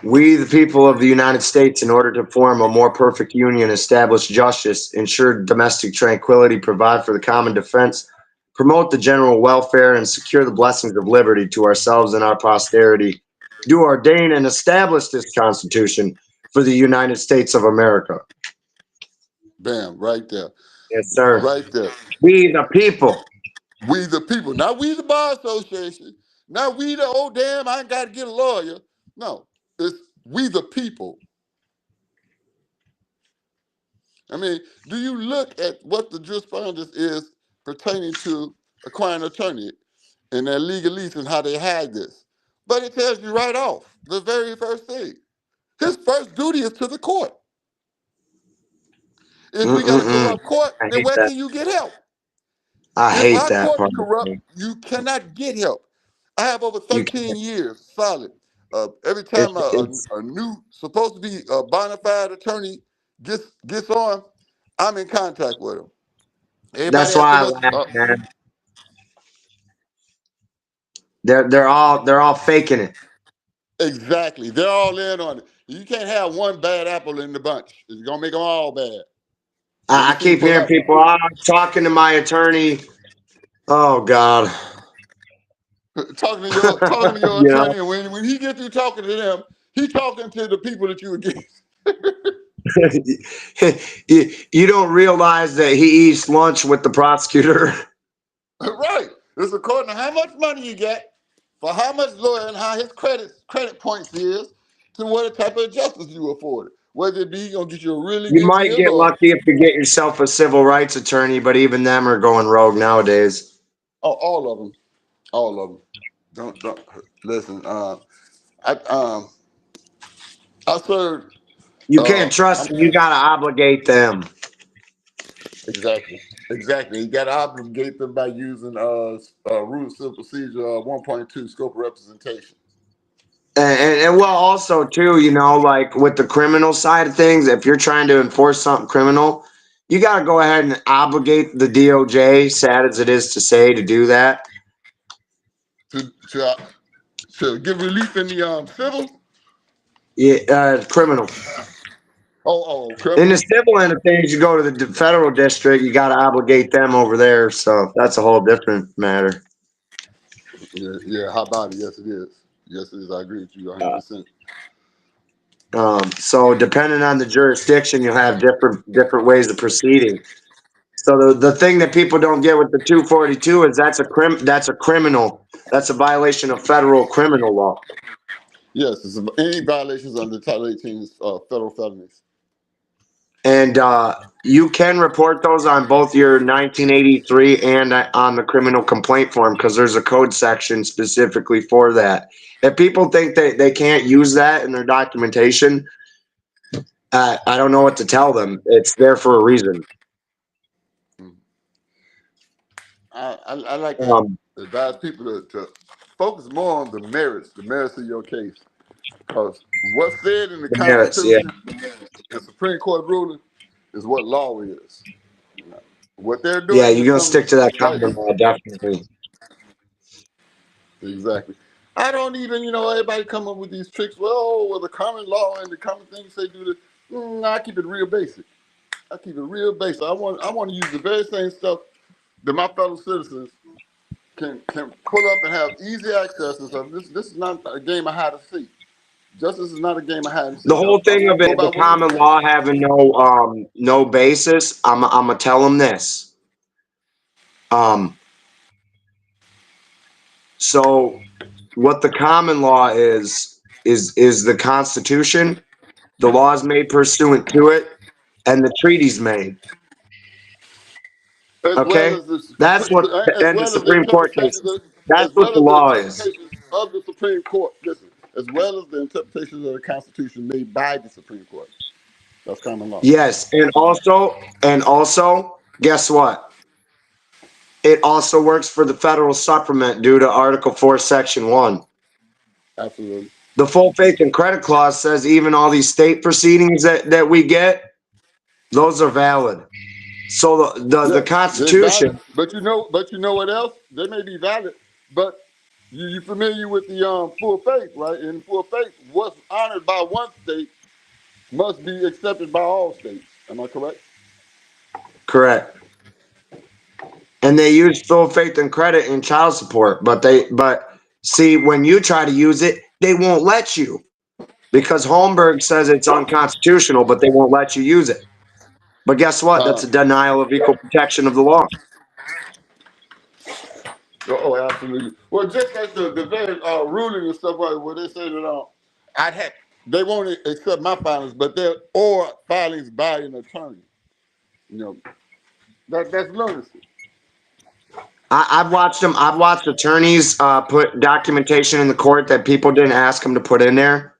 Speaker 3: We, the people of the United States, in order to form a more perfect union, establish justice, ensure domestic tranquility, provide for the common defense, promote the general welfare, and secure the blessings of liberty to ourselves and our posterity, do ordain and establish this Constitution for the United States of America.
Speaker 4: Bam, right there.
Speaker 3: Yes, sir.
Speaker 4: Right there.
Speaker 3: We, the people.
Speaker 4: We the people, not we the bar association, not we the oh damn I got to get a lawyer. No, it's we the people. I mean, do you look at what the jurisprudence is pertaining to acquiring an attorney and their legalese and how they hide this? But it tells you right off the very first thing. His first duty is to the court. If we got a
Speaker 3: Mm-mm-mm.
Speaker 4: corrupt court,
Speaker 3: I
Speaker 4: then
Speaker 3: hate
Speaker 4: where
Speaker 3: that.
Speaker 4: can you get help?
Speaker 3: I
Speaker 4: If
Speaker 3: hate
Speaker 4: our
Speaker 3: that
Speaker 4: court's
Speaker 3: part of
Speaker 4: corrupt,
Speaker 3: me.
Speaker 4: you cannot get help. I have over
Speaker 3: You
Speaker 4: 13 years solid. Every
Speaker 3: It,
Speaker 4: time
Speaker 3: it's
Speaker 4: a new, supposed to be a bona fide attorney gets on, I'm in contact with him.
Speaker 3: that's
Speaker 4: Everybody
Speaker 3: why I
Speaker 4: asking us,
Speaker 3: laugh, man. They're all faking it.
Speaker 4: exactly. They're all in on it. You can't have one bad apple in the bunch. It's gonna make them all bad. Let me
Speaker 3: I
Speaker 4: see you
Speaker 3: keep
Speaker 4: pull
Speaker 3: hearing
Speaker 4: out.
Speaker 3: people, oh, I'm talking to my attorney. Oh God.
Speaker 4: Talking to your
Speaker 3: You know,
Speaker 4: attorney, and when he gets through talking to them, he talking to the people that you against.
Speaker 3: you don't realize that he eats lunch with the prosecutor.
Speaker 4: Right. It's according to how much money you get, for how much lawyer, and how his credit points is to what type of justice you afforded. Whether it be gonna get you a really
Speaker 3: You
Speaker 4: good
Speaker 3: might
Speaker 4: deal
Speaker 3: get
Speaker 4: or
Speaker 3: lucky if you get yourself a civil rights attorney, but even them are going rogue nowadays.
Speaker 4: all of them. All of them. Don't listen. I I served.
Speaker 3: You can't trust
Speaker 4: I'm,
Speaker 3: them. You got to obligate them.
Speaker 4: exactly. Exactly. You got to obligate them by using Rule of Civil Procedure 1.2 scope of representation.
Speaker 3: And well, also too, like with the criminal side of things, if you're trying to enforce something criminal, you got to go ahead and obligate the DOJ, sad as it is to say, to do that.
Speaker 4: To give relief in the civil.
Speaker 3: Yeah, criminal. In
Speaker 4: Criminal.
Speaker 3: the civil end of things, you go to the federal district, you got to obligate them over there. So that's a whole different matter.
Speaker 4: Yeah. How about it? Yes, it is. Yes, it is. I agree with you 100%.
Speaker 3: So depending on the jurisdiction, you'll have different ways of proceeding. So the thing that people don't get with the 242 is that's a criminal. That's a violation of federal criminal law.
Speaker 4: Yes, it's any violations under Title 18 is federal felonies.
Speaker 3: And you can report those on both your 1983 and on the criminal complaint form because there's a code section specifically for that. If people think that they can't use that in their documentation, I don't know what to tell them. It's there for a reason.
Speaker 4: I like to advise people to focus more on the merits of your case. Because what's said in the
Speaker 3: The merits, yeah.
Speaker 4: Constitution and Supreme Court ruling is what law is. What they're
Speaker 3: Yeah,
Speaker 4: doing
Speaker 3: you're going to stick to that
Speaker 4: right
Speaker 3: common law, definitely.
Speaker 4: Exactly. I don't even, everybody come up with these tricks. Well, the common law and the common things say do this. No, I keep it real basic. I want to use the very same stuff that my fellow citizens can pull up and have easy access and stuff. This is not a game of hide and seek. Justice is not a game of hide and seek.
Speaker 3: The whole thing of it, the common law having no basis, I'm gonna tell them this. So what the common law is the Constitution, the laws made pursuant to it, and the treaties made. Okay, that's what, and the Supreme Court cases. That's what the law is.
Speaker 4: Of the Supreme Court, listen, as well as the interpretations of the Constitution made by the Supreme Court. That's common law.
Speaker 3: Yes, and also, guess what? It also works for the federal supplement due to Article 4, Section 1.
Speaker 4: Absolutely.
Speaker 3: The full faith and credit clause says even all these state proceedings that we get, those are valid. So the Constitution.
Speaker 4: But you know what else? They may be valid, but you familiar with the full faith, right? In full faith, what's honored by one state must be accepted by all states. Am I correct?
Speaker 3: Correct. And they use full faith and credit in child support, but see, when you try to use it, they won't let you because Holmberg says it's unconstitutional, but they won't let you use it. But guess what? That's a denial of equal protection of the law.
Speaker 4: Oh, absolutely. Well, just like the very ruling and stuff like where they say that they won't accept my filings, but or filings by an attorney. That's lunacy.
Speaker 3: I've watched them. I've watched attorneys put documentation in the court that people didn't ask them to put in there.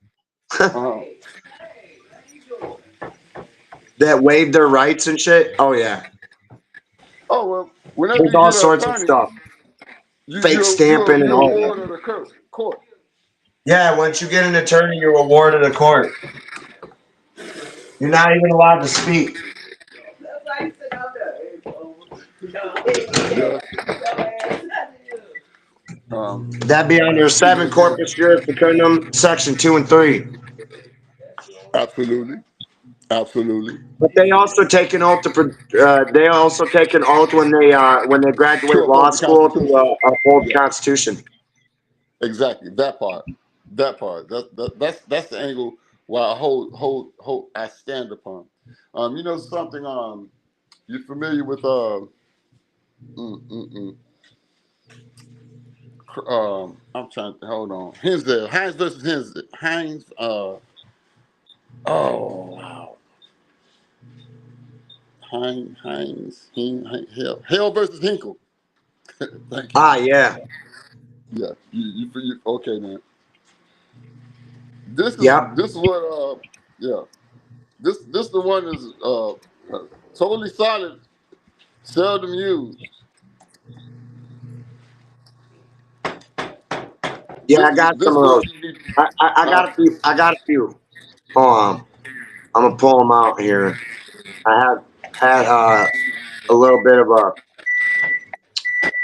Speaker 3: That waived their rights and shit. Oh yeah.
Speaker 4: Oh well, whenever
Speaker 3: there's all sorts of stuff. Fake stamping and all that.
Speaker 4: Court.
Speaker 3: Yeah, once you get an attorney, you're awarded a court. You're not even allowed to speak. That'd be under 7 Corpus Juris Secundum, Section 2 and 3.
Speaker 4: Absolutely.
Speaker 3: But they also take an oath they also take an oath when they graduate law school to uphold the Constitution.
Speaker 4: Exactly, that part. That's the angle where I stand upon. Something. You're familiar with I'm trying to hold on. Hines versus Hines. Oh wow. Hines. Hell versus Hinkle. Thank you.
Speaker 3: Yeah.
Speaker 4: Yeah. You okay, man? This is what This the one is totally solid, seldom used.
Speaker 3: Yeah, I got some of those. I got a few. Hold on. I'm gonna pull them out here. I have had a little bit of a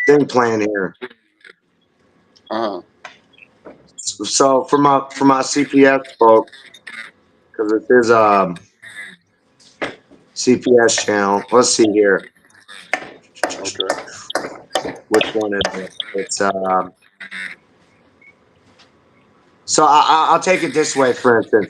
Speaker 3: thing planned here.
Speaker 4: Uh-huh.
Speaker 3: So for my CPS folks, because it is CPS channel. Let's see here.
Speaker 4: Okay.
Speaker 3: Which one is it? It's so I'll take it this way, for instance.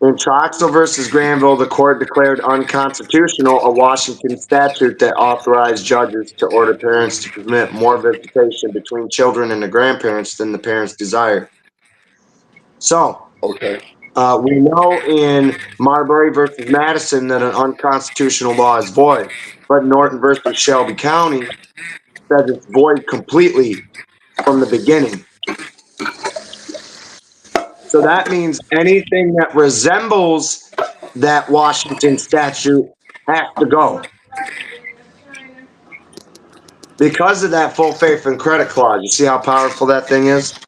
Speaker 3: In Troxel versus Granville, the court declared unconstitutional a Washington statute that authorized judges to order parents to permit more visitation between children and the grandparents than the parents desired. So,
Speaker 4: Okay.
Speaker 3: we know in Marbury versus Madison that an unconstitutional law is void, but Norton versus Shelby County says it's void completely from the beginning. So that means anything that resembles that Washington statute has to go. Because of that full faith and credit clause. You see how powerful that thing is?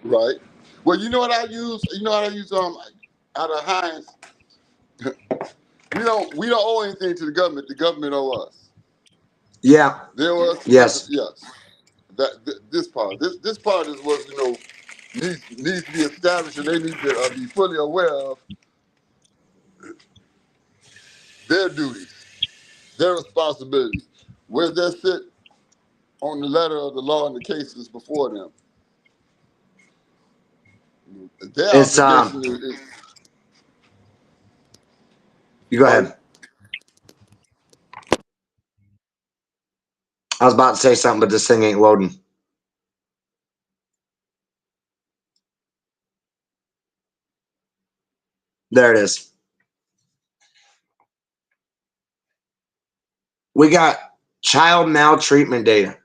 Speaker 4: Right. Well, you know what I use? You know what I use out of Heinz? We don't owe anything to the government. The government owe us.
Speaker 3: Yeah.
Speaker 4: They owe us because
Speaker 3: Yes.
Speaker 4: yes. This part. This part is what needs to be established, and they need to be fully aware of their duties, their responsibilities, where they sit on the letter of the law and the cases before them. Their
Speaker 3: It's
Speaker 4: obligation is
Speaker 3: you go
Speaker 4: pardon?
Speaker 3: ahead. I was about to say something, but this thing ain't loading. There it is. We got child maltreatment data.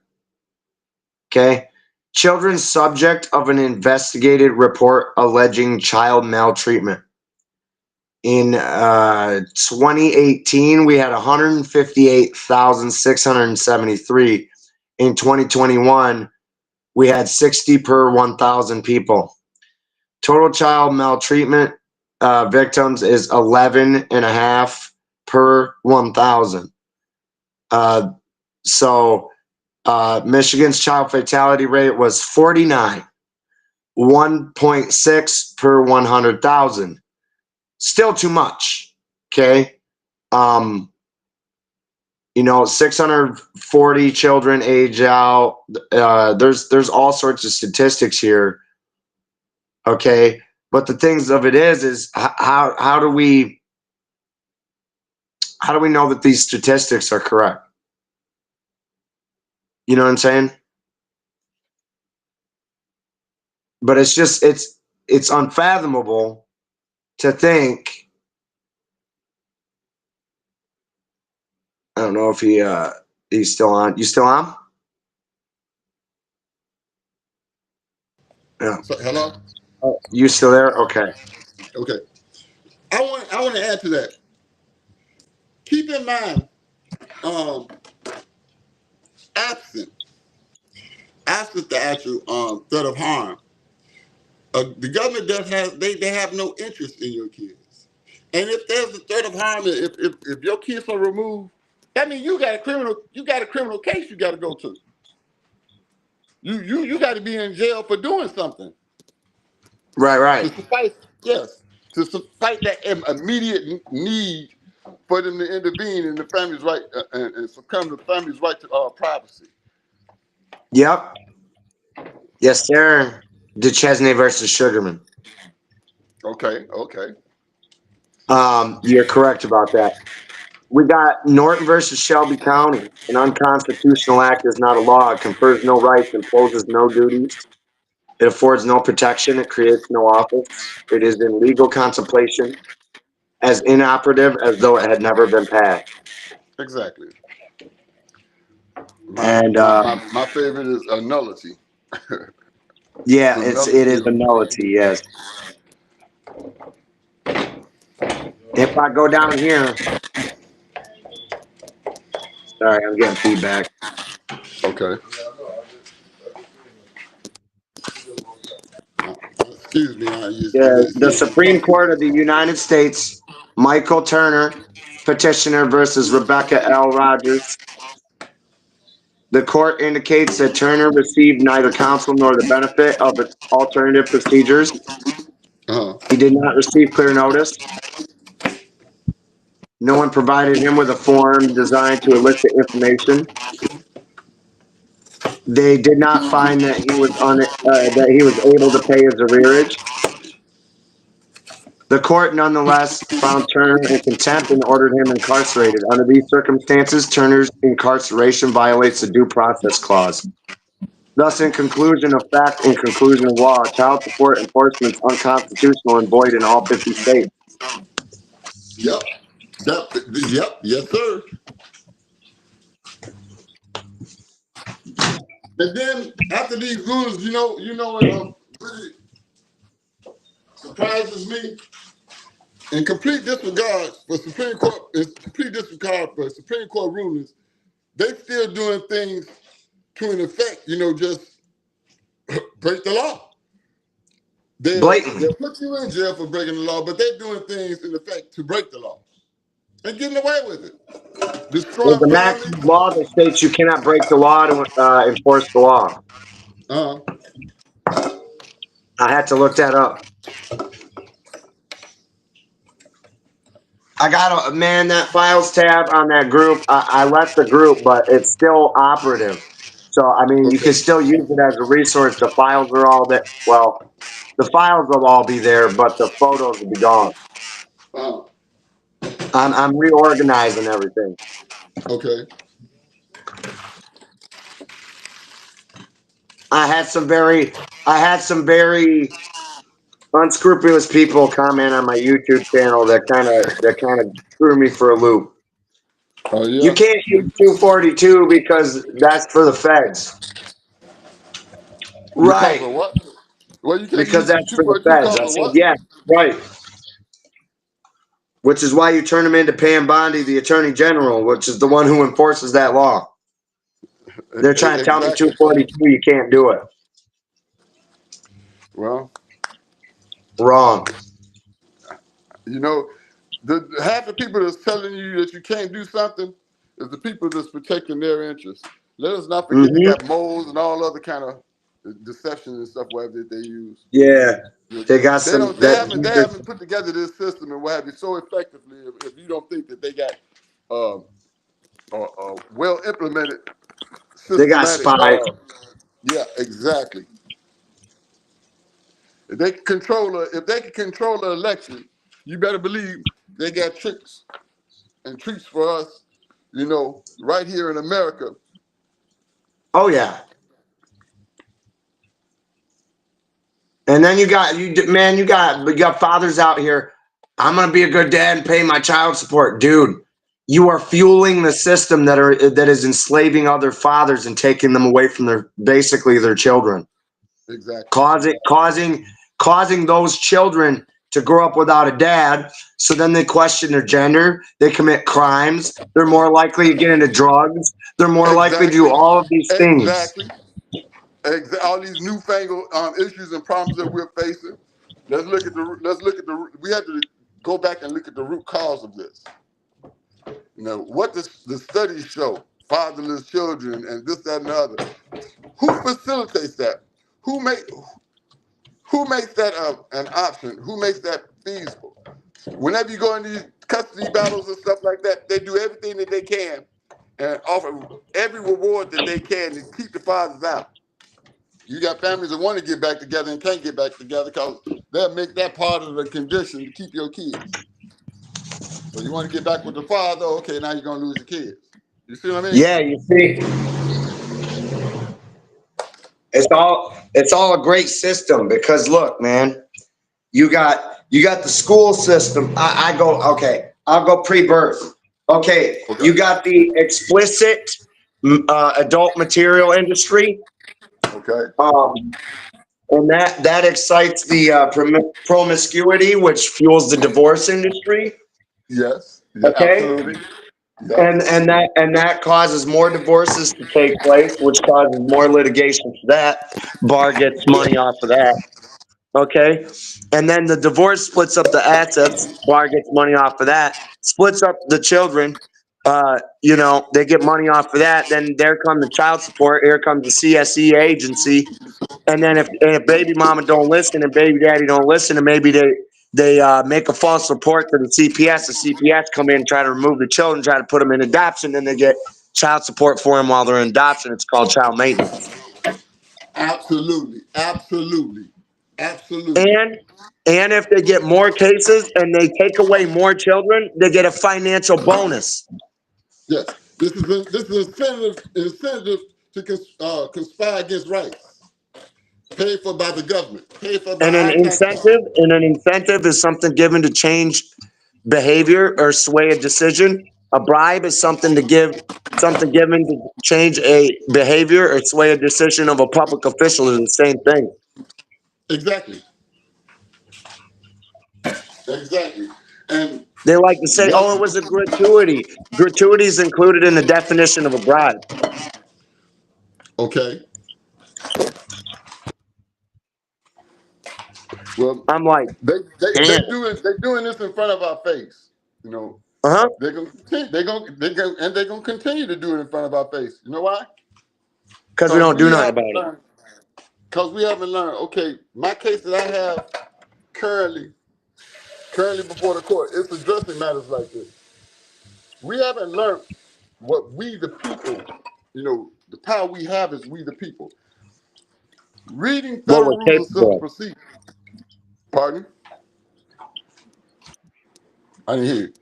Speaker 3: Okay. Children subject of an investigated report alleging child maltreatment. In 2018, we had 158,673. In 2021, we had 60 per 1,000 people. Total child maltreatment victims is 11 and a half per 1,000. So Michigan's child fatality rate was 49, 1.6 per 100,000. Still too much. Okay. 640 children age out. There's all sorts of statistics here. Okay. But the things of it is how do we know that these statistics are correct? You know what I'm saying? But it's unfathomable to think. I don't know if he's still on. You still on? Yeah.
Speaker 4: So, hello?
Speaker 3: You still there? Okay.
Speaker 4: Okay. I want to add to that. Keep in mind, um, absent the actual threat of harm, the government does have they have no interest in your kids. And if there's a threat of harm, if your kids are removed, that means you got a criminal case you got to go to. You got to be in jail for doing something
Speaker 3: Right.
Speaker 4: to suffice. Yes, to suffice that immediate need for them to intervene in the family's right and succumb to the family's right to privacy.
Speaker 3: Yep. Yes, sir. Duchesne versus Sugarman.
Speaker 4: Okay.
Speaker 3: You're correct about that. We got Norton versus Shelby County. An unconstitutional act is not a law. It confers no rights, imposes no duties. It affords no protection. It creates no office. It is in legal contemplation, as inoperative as though it had never been passed.
Speaker 4: Exactly. My
Speaker 3: And
Speaker 4: my my, my favorite is a nullity.
Speaker 3: yeah,
Speaker 4: The
Speaker 3: it
Speaker 4: nullity
Speaker 3: is
Speaker 4: of
Speaker 3: a nullity. Yes. If I go down here, sorry, I'm getting feedback.
Speaker 4: okay. Excuse me.
Speaker 3: The
Speaker 4: See,
Speaker 3: Supreme Court of the United States, Michael Turner, petitioner versus Rebecca L. Rogers. The court indicates that Turner received neither counsel nor the benefit of alternative procedures.
Speaker 4: Uh-huh.
Speaker 3: He did not receive clear notice. No one provided him with a form designed to elicit information. They did not find that he was able to pay his arrearage. The court nonetheless found Turner in contempt and ordered him incarcerated. Under these circumstances, Turner's incarceration violates the Due Process Clause. Thus, in conclusion of fact and conclusion of law, child support enforcement is unconstitutional and void in all 50 states.
Speaker 4: Yep. Yep. Yes, sir. And then after these rulings, what really surprises me, in complete disregard for Supreme Court rulings, they still doing things to in effect, just break the law.
Speaker 3: Blatantly.
Speaker 4: They'll put you in jail for breaking the law, but they're doing things in effect to break the law and getting away with it.
Speaker 3: Well,
Speaker 4: Destroying
Speaker 3: the
Speaker 4: families.
Speaker 3: maximum law that states you cannot break the law to enforce the law.
Speaker 4: Uh-huh.
Speaker 3: I had to look that up. I got that files tab on that group. I left the group, but it's still operative. So, I mean, you
Speaker 4: Okay.
Speaker 3: can still use it as a resource. The files are all that. Well, the files will all be there, but the photos will be gone.
Speaker 4: Uh-huh.
Speaker 3: I'm reorganizing everything.
Speaker 4: Okay.
Speaker 3: I had some very unscrupulous people comment on my YouTube channel that kind of threw me for a loop.
Speaker 4: Oh yeah.
Speaker 3: You can't use 242 because that's for the feds.
Speaker 4: Because
Speaker 3: Right.
Speaker 4: of what? Well, you can't
Speaker 3: Because
Speaker 4: use
Speaker 3: that's for the
Speaker 4: 242
Speaker 3: feds.
Speaker 4: because
Speaker 3: I
Speaker 4: of
Speaker 3: said,
Speaker 4: what?
Speaker 3: yeah, right. Which is why you turn them into Pam Bondi, the Attorney General, which is the one who enforces that law. They're trying to tell me
Speaker 4: Exactly.
Speaker 3: 242, you can't do it.
Speaker 4: Well,
Speaker 3: Wrong.
Speaker 4: half the people that's telling you that you can't do something is the people that's protecting their interests. Let us not forget they got moles and all other kind of deception and stuff whatever that they use.
Speaker 3: Yeah. They got
Speaker 4: They
Speaker 3: some.
Speaker 4: don't. They haven't put together this system and what have you so effectively. If you don't think that they got a well implemented
Speaker 3: They got
Speaker 4: systematic.
Speaker 3: spies.
Speaker 4: Yeah, exactly. If they can control the election, you better believe they got tricks and treats for us. Right here in America.
Speaker 3: Oh yeah. And then you got fathers out here. I'm gonna be a good dad and pay my child support, dude. You are fueling the system that is enslaving other fathers and taking them away from their children.
Speaker 4: Exactly.
Speaker 3: Causing those children to grow up without a dad. So then they question their gender. They commit crimes. They're more likely to get into drugs. They're more likely to do all of these things.
Speaker 4: Exactly. All these newfangled issues and problems that we're facing. Let's look at the. We have to go back and look at the root cause of this. What does the studies show? Fatherless children and this, that, and the other. Who facilitates that? Who makes that an option? Who makes that feasible? Whenever you go into these custody battles and stuff like that, they do everything that they can and offer every reward that they can to keep the fathers out. You got families that want to get back together and can't get back together because they'll make that part of the condition to keep your kids. So you want to get back with the father, okay, now you're going to lose your kids. You see what I mean?
Speaker 3: Yeah, you see. It's all a great system because look, man, you got the school system. I'll go pre-birth. Okay, you got the explicit adult material industry.
Speaker 4: Okay.
Speaker 3: And that excites the promiscuity, which fuels the divorce industry.
Speaker 4: Yes. Yeah,
Speaker 3: Okay.
Speaker 4: absolutely. Yep.
Speaker 3: And that causes more divorces to take place, which causes more litigation for that. Bar gets money off of that. Okay, and then the divorce splits up the assets. Bar gets money off of that. Splits up the children. They get money off of that. Then there comes the child support. Here comes the CSE agency. And then if baby mama don't listen and baby daddy don't listen, and maybe they make a false report to the CPS. The CPS come in and try to remove the children, try to put them in adoption. Then they get child support for them while they're in adoption. It's called child maintenance.
Speaker 4: Absolutely, absolutely, absolutely.
Speaker 3: And if they get more cases and they take away more children, they get a financial bonus.
Speaker 4: Yes, this is incentive to conspire against rights, paid for by the government, paid for by
Speaker 3: And
Speaker 4: our tax dollars.
Speaker 3: an incentive is something given to change behavior or sway a decision. A bribe is something given to change a behavior or sway a decision of a public official is the same thing.
Speaker 4: Exactly, exactly. And
Speaker 3: They like to say,
Speaker 4: once,
Speaker 3: oh, it was a gratuity. Gratuity is included in the definition of a bribe.
Speaker 4: okay, well,
Speaker 3: I'm like,
Speaker 4: they
Speaker 3: damn.
Speaker 4: doing this in front of our face. You know,
Speaker 3: Uh-huh.
Speaker 4: they're gonna continue to do it in front of our face. You know why?
Speaker 3: Because we
Speaker 4: Because
Speaker 3: don't
Speaker 4: we
Speaker 3: do nothing about
Speaker 4: haven't
Speaker 3: it.
Speaker 4: learned. Because we haven't learned. Okay, my case that I have currently before the court, it's addressing matters like this. We haven't learned what we the people, the power we have is we the people. Reading
Speaker 3: What
Speaker 4: federal
Speaker 3: we're
Speaker 4: rules of civil
Speaker 3: capable of.
Speaker 4: procedure. Pardon? I didn't hear you.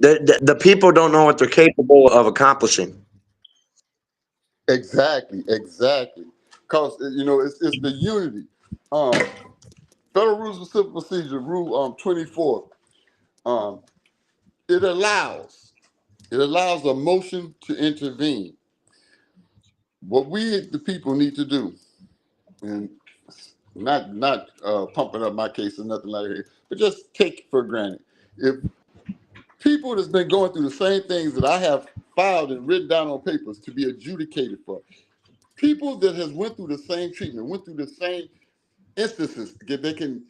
Speaker 3: The people don't know what they're capable of accomplishing.
Speaker 4: Exactly, exactly. Because it's the unity. Um, Federal Rules of Civil Procedure, Rule 24. Um, it allows a motion to intervene. What we the people need to do, and not pumping up my case or nothing like that, but just take for granted. If people that's been going through the same things that I have filed and written down on papers to be adjudicated for, people that has went through the same treatment, went through the same instances, they can,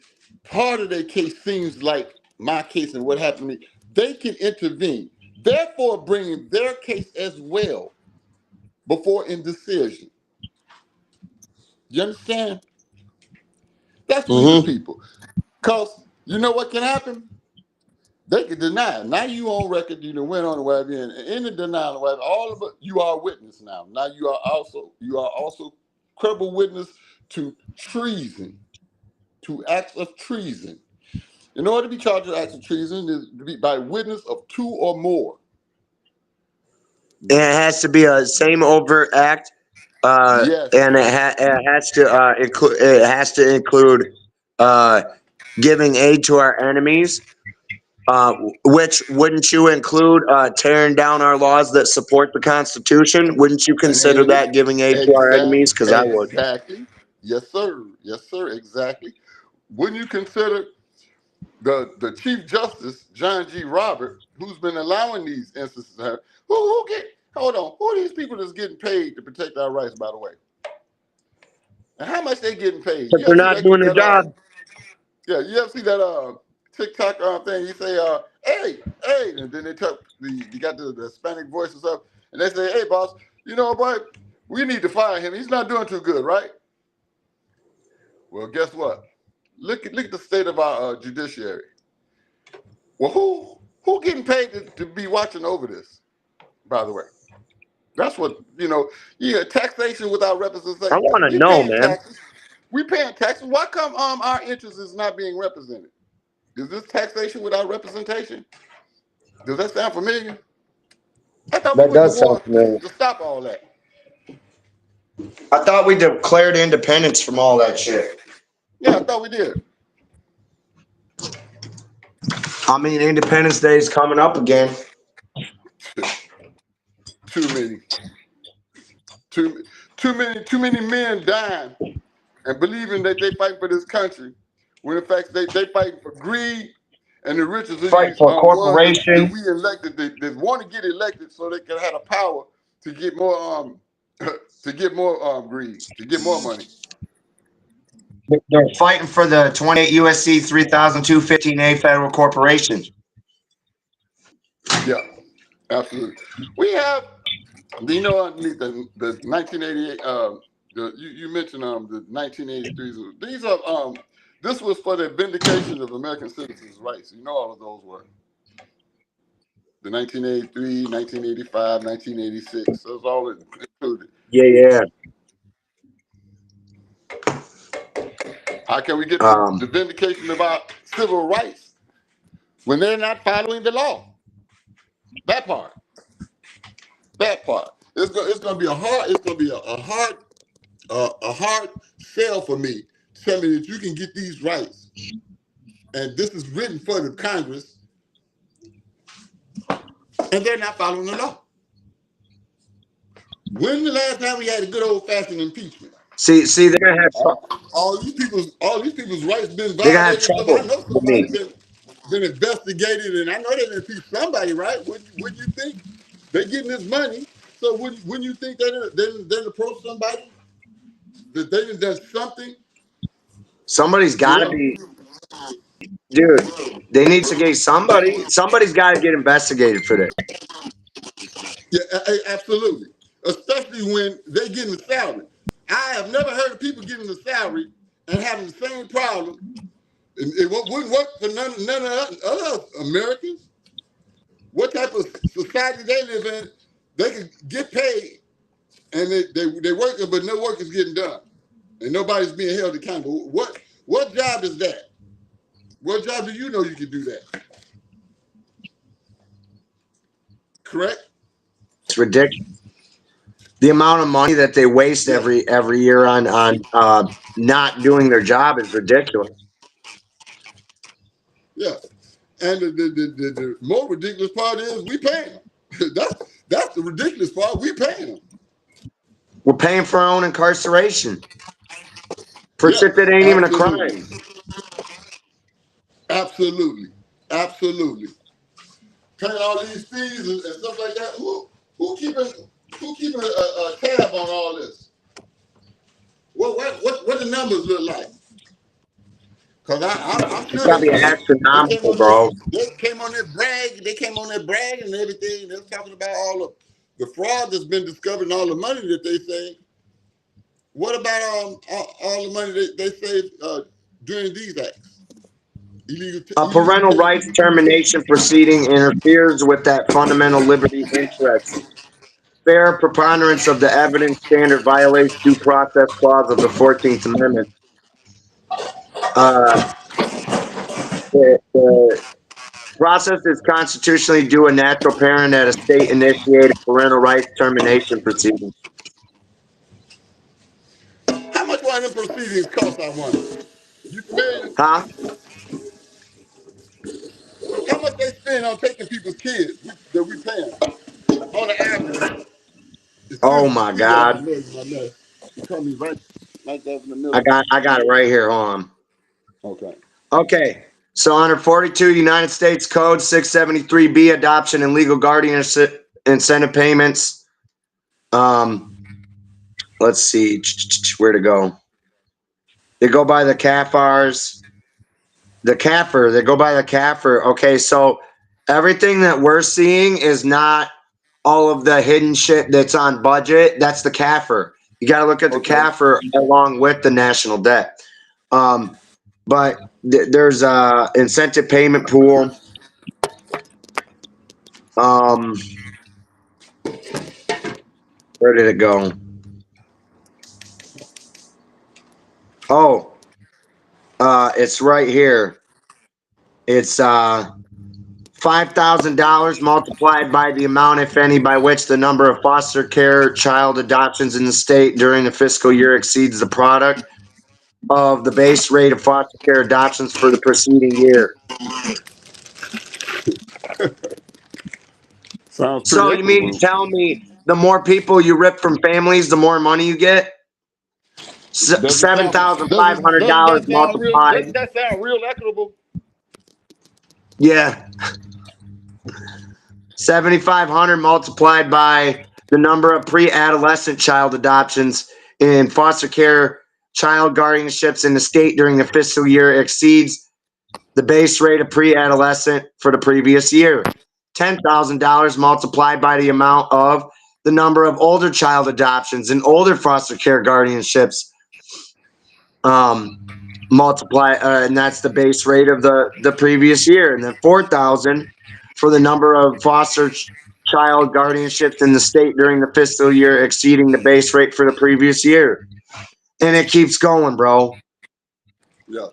Speaker 4: part of their case seems like my case and what happened to me, they can intervene, therefore bringing their case as well before in decision. You understand? That's we the
Speaker 3: Mm-hmm.
Speaker 4: people. Because you know what can happen? They can deny it. Now you on record, you done went on the web, and in the denial of web, all of it, you are a witness now. Now you are also credible witness to treason, to acts of treason. In order to be charged with acts of treason, is to be by witness of two or more.
Speaker 3: And it has to be a same overt act,
Speaker 4: Yes,
Speaker 3: and it has to include uh, giving aid to our enemies. Which wouldn't you include tearing down our laws that support the Constitution? Wouldn't you consider
Speaker 4: and
Speaker 3: that giving aid to our
Speaker 4: exactly,
Speaker 3: enemies? Because I would.
Speaker 4: exactly. Yes, sir, exactly. Wouldn't you consider the Chief Justice, John G. Robert, who's been allowing these instances to happen? Hold on, who are these people that's getting paid to protect our rights, by the way? And how much they getting paid?
Speaker 3: But
Speaker 4: You
Speaker 3: they're
Speaker 4: ever see
Speaker 3: not doing their job.
Speaker 4: you ever see that TikTok thing? You say, hey, and then you got the Hispanic voices up, and they say, hey, boss, you know what? We need to fire him. He's not doing too good, right? Well, guess what? Look at the state of our judiciary. Well, who getting paid to be watching over this? By the way, that's what taxation without
Speaker 3: I
Speaker 4: representation.
Speaker 3: want to
Speaker 4: We
Speaker 3: know,
Speaker 4: paying
Speaker 3: man.
Speaker 4: taxes. We paying taxes. Why come our interest is not being represented? Is this taxation without representation? Does that sound familiar? I thought we
Speaker 3: That
Speaker 4: went to
Speaker 3: does sound
Speaker 4: war
Speaker 3: familiar.
Speaker 4: to stop all that.
Speaker 3: I thought we declared independence from all that shit.
Speaker 4: Yeah, I thought we did.
Speaker 3: I mean, Independence Day is coming up again.
Speaker 4: Too many, too many men dying and believing that they fight for this country, when in fact they fighting for greed and the riches of
Speaker 3: Fight
Speaker 4: these
Speaker 3: for
Speaker 4: ones that
Speaker 3: corporations.
Speaker 4: we elected, that want to get elected so they can have the power to get more greed, to get more money.
Speaker 3: They're fighting for the 28 USC 3215A federal corporation.
Speaker 4: Yeah, absolutely. We have, you know, the 1988. You mentioned the 1983s. These are this was for the vindication of American citizens' rights. You know, all of those were the 1983, 1985, 1986. Those all included.
Speaker 3: Yeah, yeah.
Speaker 4: How can we get the
Speaker 3: Um,
Speaker 4: vindication of our civil rights when they're not following the law? That part. That part. It's going to be a hard. It's going to be a hard sell for me. Tell me that you can get these rights, and this is written for the Congress, and they're not following the law. When the last time we had a good old fashioned impeachment?
Speaker 3: see, they're gonna have
Speaker 4: All these people's rights been
Speaker 3: they're gonna have
Speaker 4: violated. I
Speaker 3: trouble
Speaker 4: know
Speaker 3: with me.
Speaker 4: somebody's been investigated, and I know they impeached somebody, right? Wouldn't you think they're getting this money? So wouldn't you think they'd approach somebody that they done something?
Speaker 3: Somebody's got to
Speaker 4: Yeah,
Speaker 3: be, dude. They need to get somebody. Somebody's got to get investigated for this.
Speaker 4: yeah, absolutely. Especially when they getting the salary. I have never heard of people getting the salary and having the same problem. It wouldn't work for none of us Americans. What type of society they live in? They can get paid and they're working, but no work is getting done, and nobody's being held accountable. What job is that? What job do you know you can do that? Correct?
Speaker 3: It's ridiculous. The amount of money that they waste
Speaker 4: Yeah,
Speaker 3: every year on not doing their job is ridiculous.
Speaker 4: yeah. And the more ridiculous part is we paying them. That's the ridiculous part. We paying them.
Speaker 3: We're paying for our own incarceration for
Speaker 4: Yeah,
Speaker 3: shit that ain't even a
Speaker 4: absolutely,
Speaker 3: crime.
Speaker 4: absolutely, absolutely. Paying all these fees and stuff like that. Who keeping a tab on all this? What the numbers look like? Cause I'm
Speaker 3: It's
Speaker 4: sure
Speaker 3: got to be astronomical, bro.
Speaker 4: they came on their brag, and everything. They're talking about all of the fraud that's been discovered and all the money that they saved. What about all the money they saved during these acts?
Speaker 3: A
Speaker 4: Illegal
Speaker 3: parental
Speaker 4: taking
Speaker 3: rights
Speaker 4: people to prison.
Speaker 3: termination proceeding interferes with that fundamental liberty interest. Fair preponderance of the evidence standard violates due process clause of the 14th Amendment. Uh, the process is constitutionally due a natural parent at a state-initiated parental rights termination proceeding.
Speaker 4: How much one of them proceedings cost? I wonder. You familiar?
Speaker 3: Huh?
Speaker 4: How much they spend on taking people's kids that we paying on the average?
Speaker 3: Oh
Speaker 4: Excuse,
Speaker 3: my
Speaker 4: excuse y'all for
Speaker 3: God.
Speaker 4: the noise in my mess. You call me right there in the
Speaker 3: I
Speaker 4: middle.
Speaker 3: got I got it right here. Hold on.
Speaker 4: Okay.
Speaker 3: Okay. So under 42 United States Code 673B, adoption and legal guardianship incentive payments. Let's see where to go. They go by the CAFRs. The CAFR. They go by the CAFR. Okay, so everything that we're seeing is not all of the hidden shit that's on budget. That's the CAFR. You got to look at the
Speaker 4: Okay.
Speaker 3: CAFR along with the national debt. But there's a incentive payment pool. Um, where did it go? Oh, it's right here. It's $5,000 multiplied by the amount, if any, by which the number of foster care child adoptions in the state during the fiscal year exceeds the product of the base rate of foster care adoptions for the preceding year.
Speaker 4: Sounds pretty
Speaker 3: So you mean to
Speaker 4: equitable.
Speaker 3: tell me the more people you rip from families, the more money you get?
Speaker 4: Doesn't
Speaker 3: $7,500
Speaker 4: that sound real?
Speaker 3: multiplied.
Speaker 4: Doesn't that sound real equitable?
Speaker 3: Yeah, 7,500 multiplied by the number of pre-adolescent child adoptions in foster care child guardianships in the state during the fiscal year exceeds the base rate of pre-adolescent for the previous year. $10,000 multiplied by the amount of the number of older child adoptions and older foster care guardianships multiply, and that's the base rate of the previous year. And then 4,000 for the number of foster child guardianships in the state during the fiscal year exceeding the base rate for the previous year. And it keeps going, bro.
Speaker 4: Yeah.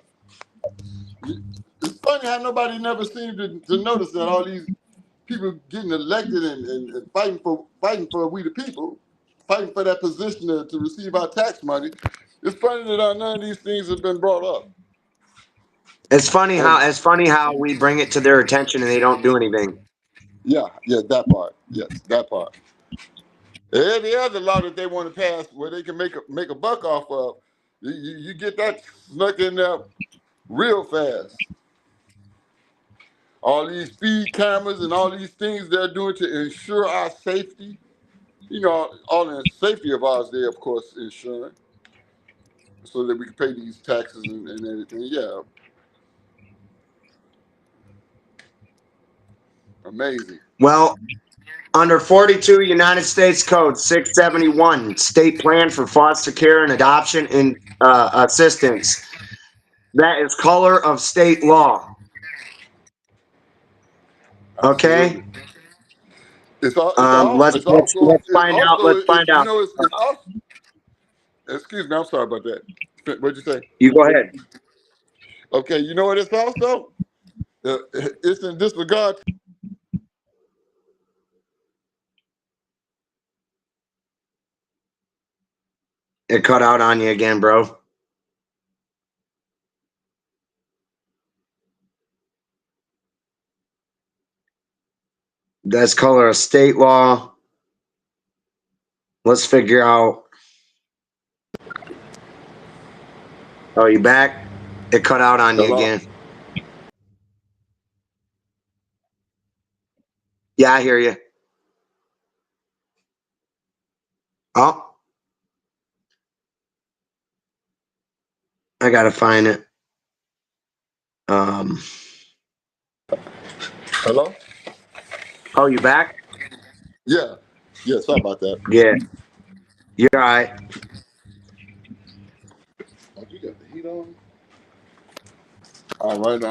Speaker 4: It's funny how nobody never seemed to notice that all these people getting elected and fighting for we the people, fighting for that position to receive our tax money. It's funny that none of these things have been brought up.
Speaker 3: It's funny how we bring it to their attention and they don't do anything.
Speaker 4: Yeah, that part. Yes, that part. Every other law that they want to pass where they can make a buck off of, you get that snuck in there real fast. All these speed cameras and all these things they're doing to ensure our safety. You know, all the safety of ours, they of course insuring, so that we can pay these taxes and everything. Yeah, amazing.
Speaker 3: Well, under 42 United States Code 671, State Plan for Foster Care and Adoption and Assistance. That is color of state law. Okay.
Speaker 4: Absolutely. It's
Speaker 3: Let's find out. Let's find out.
Speaker 4: it's also. Excuse me, I'm sorry about that. What'd you say?
Speaker 3: You go ahead.
Speaker 4: Okay, you know what it's also? It's in disregard.
Speaker 3: It cut out on you again, bro. That's color of state law. Let's figure out. Oh, you back? It cut out on you again. Yeah, I hear you. Oh. I gotta find it.
Speaker 4: Hello?
Speaker 3: Oh, you back?
Speaker 4: Yeah. Yeah, sorry about that.
Speaker 3: Yeah. You're all right.
Speaker 4: Oh, you got the heat on? All right.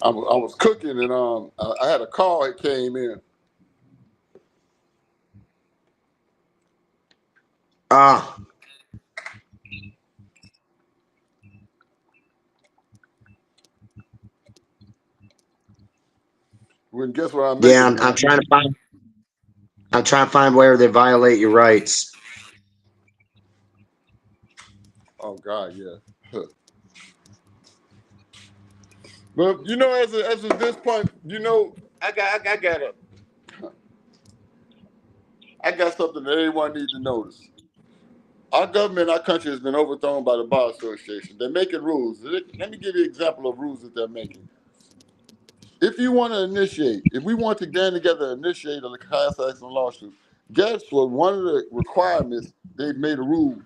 Speaker 4: I was cooking and I had a call that came in. Well, guess what I'm making?
Speaker 3: Yeah, I'm trying to find where they violate your rights.
Speaker 4: Oh God, yeah. But you know, as of this point, you know, I got something that everyone needs to notice. Our government, our country has been overthrown by the Bar Association. They're making rules. Let me give you an example of rules that they're making. If you want to initiate, if we want to get together and initiate a class action lawsuit, guess what? One of the requirements they've made a rule.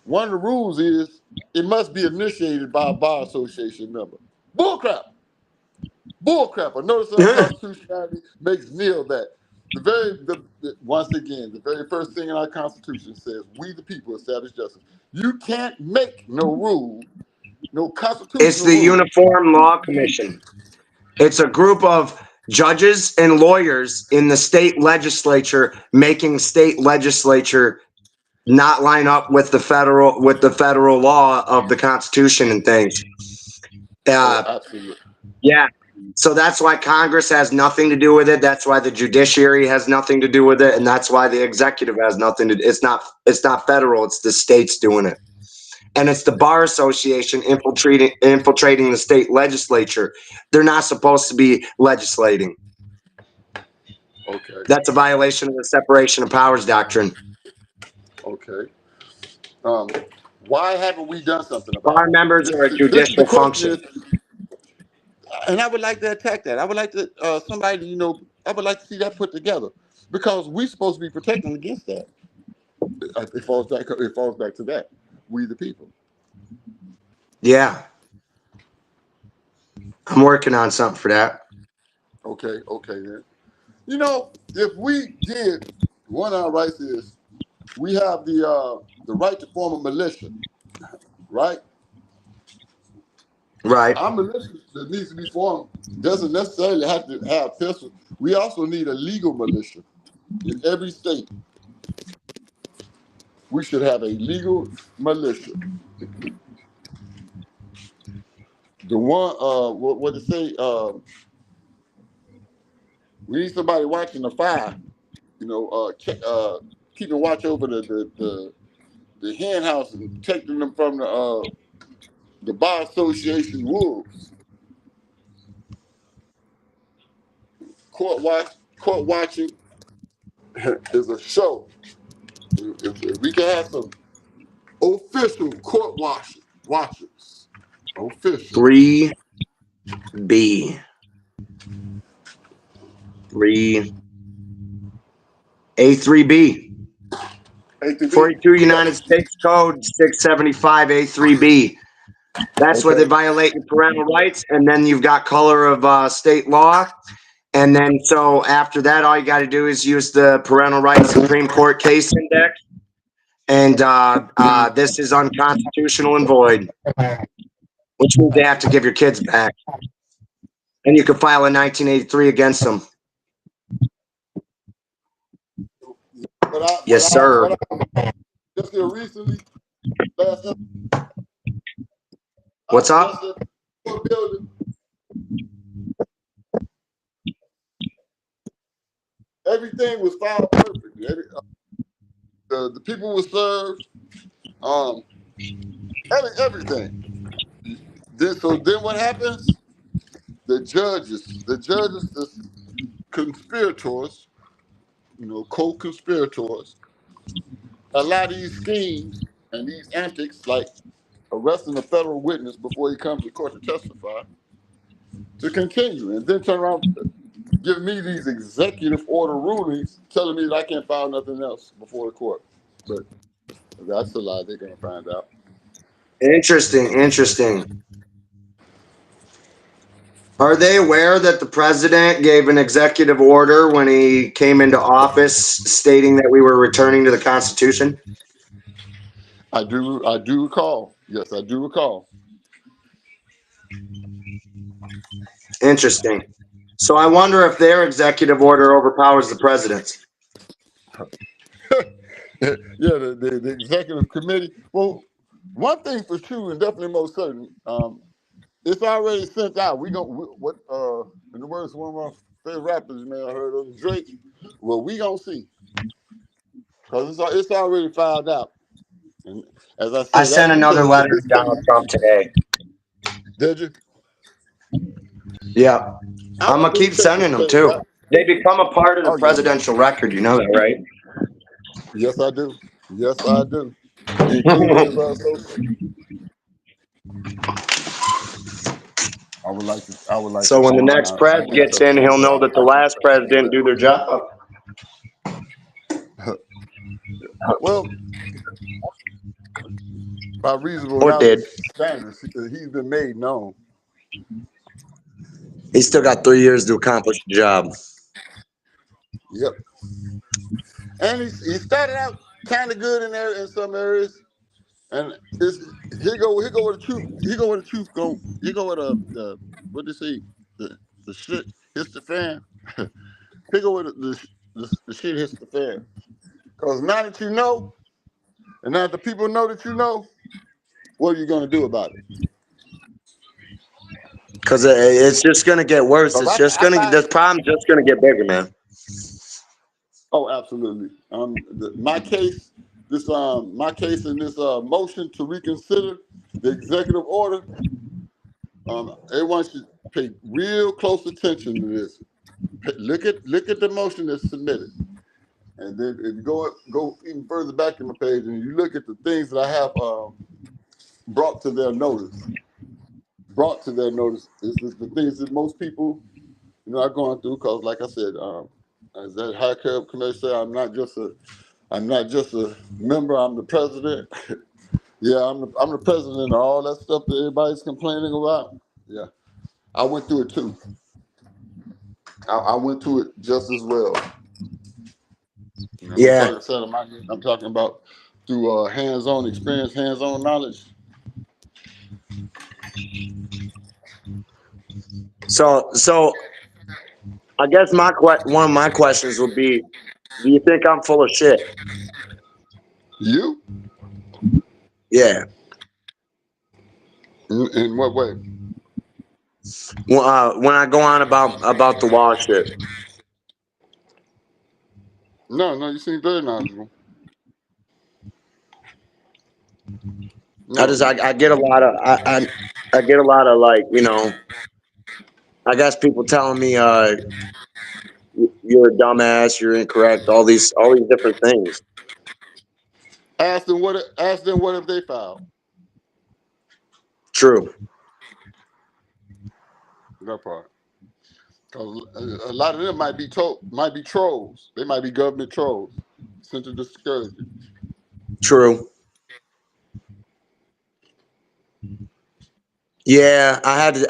Speaker 4: One of the rules is it must be initiated by a Bar Association member. Bullcrap. Bullcrap. A notice of unconstitutionality makes nil that. Once again, the very first thing in our Constitution says, we the people establish justice. You can't make no rule, no constitutional
Speaker 3: It's the
Speaker 4: rule.
Speaker 3: Uniform Law Commission. It's a group of judges and lawyers in the state legislature making state legislature not line up with the federal law of the Constitution and things.
Speaker 4: Absolutely.
Speaker 3: Yeah. So that's why Congress has nothing to do with it. That's why the judiciary has nothing to do with it, and that's why the executive has nothing to do. It's not federal. It's the states doing it, and it's the Bar Association infiltrating the state legislature. They're not supposed to be legislating.
Speaker 4: Okay.
Speaker 3: That's a violation of the separation of powers doctrine.
Speaker 4: Okay. Why haven't we done something about
Speaker 3: Bar
Speaker 4: it?
Speaker 3: members are a judicial function.
Speaker 4: And I would like to attack that. I would like to somebody, I would like to see that put together because we're supposed to be protecting against that. It falls back. It falls back to that. We the people.
Speaker 3: Yeah. I'm working on something for that.
Speaker 4: Okay. Okay. Then. You know, if we did, one of our rights is we have the right to form a militia, right?
Speaker 3: Right.
Speaker 4: Our militia that needs to be formed doesn't necessarily have to have pistols. We also need a legal militia in every state. We should have a legal militia. The one, what to say? We need somebody watching the fire. You know, keeping watch over the hen house and protecting them from the bar association wolves. Court watching is a show. If we can have some official court watchers, official.
Speaker 3: 3B. 3 A3B.
Speaker 4: ATV,
Speaker 3: 42 United
Speaker 4: yes.
Speaker 3: States Code 675 A3B. That's where they
Speaker 4: Okay.
Speaker 3: violate your parental rights, and then you've got color of state law. And then so after that, all you got to do is use the Parental Rights Supreme Court Case Index, and this is unconstitutional and void, which means they have to give your kids back, and you can file a 1983 against them. Yes, sir.
Speaker 4: Just here recently, last
Speaker 3: What's up?
Speaker 4: building, everything was filed perfectly. The people were served, um, everything. Then what happens? The judges, the conspirators, co-conspirators, allow these schemes and these antics, like arresting a federal witness before he comes to court to testify, to continue, and then turn around, give me these executive order rulings, telling me that I can't file nothing else before the court. But that's a lie. They're gonna find out.
Speaker 3: Interesting. Are they aware that the president gave an executive order when he came into office stating that we were returning to the Constitution?
Speaker 4: I do recall. Yes, I do recall.
Speaker 3: Interesting. So I wonder if their executive order overpowers the president's.
Speaker 4: Yeah, the executive committee. Well, one thing for sure and definitely most certain, it's already sent out. What in the words of one of my favorite rappers, you may have heard of Drake. Well, we gonna see, because it's already filed out. And as I
Speaker 3: I
Speaker 4: said,
Speaker 3: sent
Speaker 4: that's
Speaker 3: another
Speaker 4: because
Speaker 3: letter to Donald Trump today.
Speaker 4: did you?
Speaker 3: Yeah.
Speaker 4: I
Speaker 3: I'm
Speaker 4: want
Speaker 3: going to
Speaker 4: them
Speaker 3: keep
Speaker 4: to check
Speaker 3: sending
Speaker 4: those
Speaker 3: them
Speaker 4: things
Speaker 3: too.
Speaker 4: out.
Speaker 3: They become a part of the
Speaker 4: Oh yeah,
Speaker 3: presidential record. You know that, right?
Speaker 4: yes I do. Yes I do. Including his social. I would like
Speaker 3: So
Speaker 4: to
Speaker 3: when
Speaker 4: see
Speaker 3: the
Speaker 4: mine.
Speaker 3: next pres
Speaker 4: I can't
Speaker 3: gets
Speaker 4: touch
Speaker 3: in,
Speaker 4: those
Speaker 3: he'll know that the last pres didn't do their job.
Speaker 4: Well, by reasonable
Speaker 3: Or
Speaker 4: knowledge
Speaker 3: did.
Speaker 4: standards, he's been made known.
Speaker 3: He's still got 3 years to accomplish the job.
Speaker 4: Yep. And he started out kind of good in some areas, and here go with the truth. Here go with the truth. Here go with the what they say the shit hits the fan. Here go with the shit hits the fan. Because now that you know, and now the people know that you know, what are you gonna do about it?
Speaker 3: Because it's just going to get worse.
Speaker 4: Because
Speaker 3: It's just going to, this problem's just going to get bigger, man.
Speaker 4: oh, absolutely. My case, my case in this motion to reconsider the executive order. Everyone should pay real close attention to this. Look at the motion that's submitted, and then if you go even further back in the page and you look at the things that I have brought to their notice. Brought to their notice is the things that most people, are going through. Because, like I said, as that high curb committee said, I'm not just I'm not just a member. I'm the president. Yeah, I'm the president of all that stuff that everybody's complaining about. Yeah, I went through it too. I went through it just as well. I'm
Speaker 3: Yeah.
Speaker 4: talking, son, I'm talking about through hands-on experience, hands-on knowledge.
Speaker 3: So I guess one of my questions would be, do you think I'm full of shit?
Speaker 4: You?
Speaker 3: Yeah.
Speaker 4: In what way?
Speaker 3: When I go on about the wall shit,
Speaker 4: No, you seem very knowledgeable.
Speaker 3: I
Speaker 4: No,
Speaker 3: just I get a lot of I get a lot of, like, I guess people telling me you're a dumbass, you're incorrect, all these different things.
Speaker 4: ask them what. Ask them what if they filed.
Speaker 3: True.
Speaker 4: That part. Because a lot of them might be trolls. They might be government trolls sent to discourage you.
Speaker 3: True. Yeah, I had to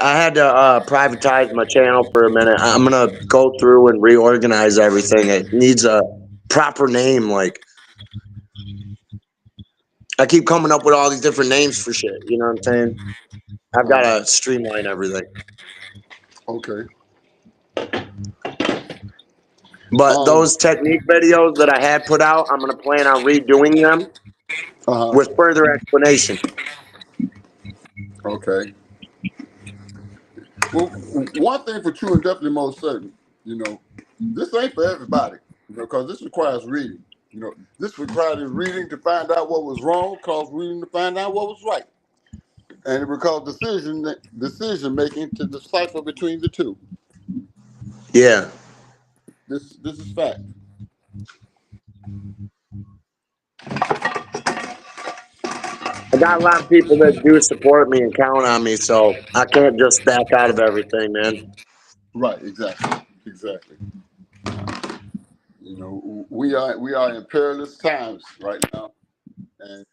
Speaker 3: privatize my channel for a minute. I'm gonna go through and reorganize everything. It needs a proper name. Like, I keep coming up with all these different names for shit. You know what I'm saying? I've got to streamline everything.
Speaker 4: Okay.
Speaker 3: But those technique videos that I had put out, I'm gonna plan on redoing them with further explanation.
Speaker 4: Okay. Well, one thing for true and definitely most certain, this ain't for everybody, because this requires reading. This requires reading to find out what was wrong, cause reading to find out what was right, and it requires decision making to decipher between the two.
Speaker 3: Yeah.
Speaker 4: This is fact.
Speaker 3: I got a lot of people that do support me and count on me, so I can't just back out of everything, man.
Speaker 4: Right. Exactly. We are in perilous times right now, and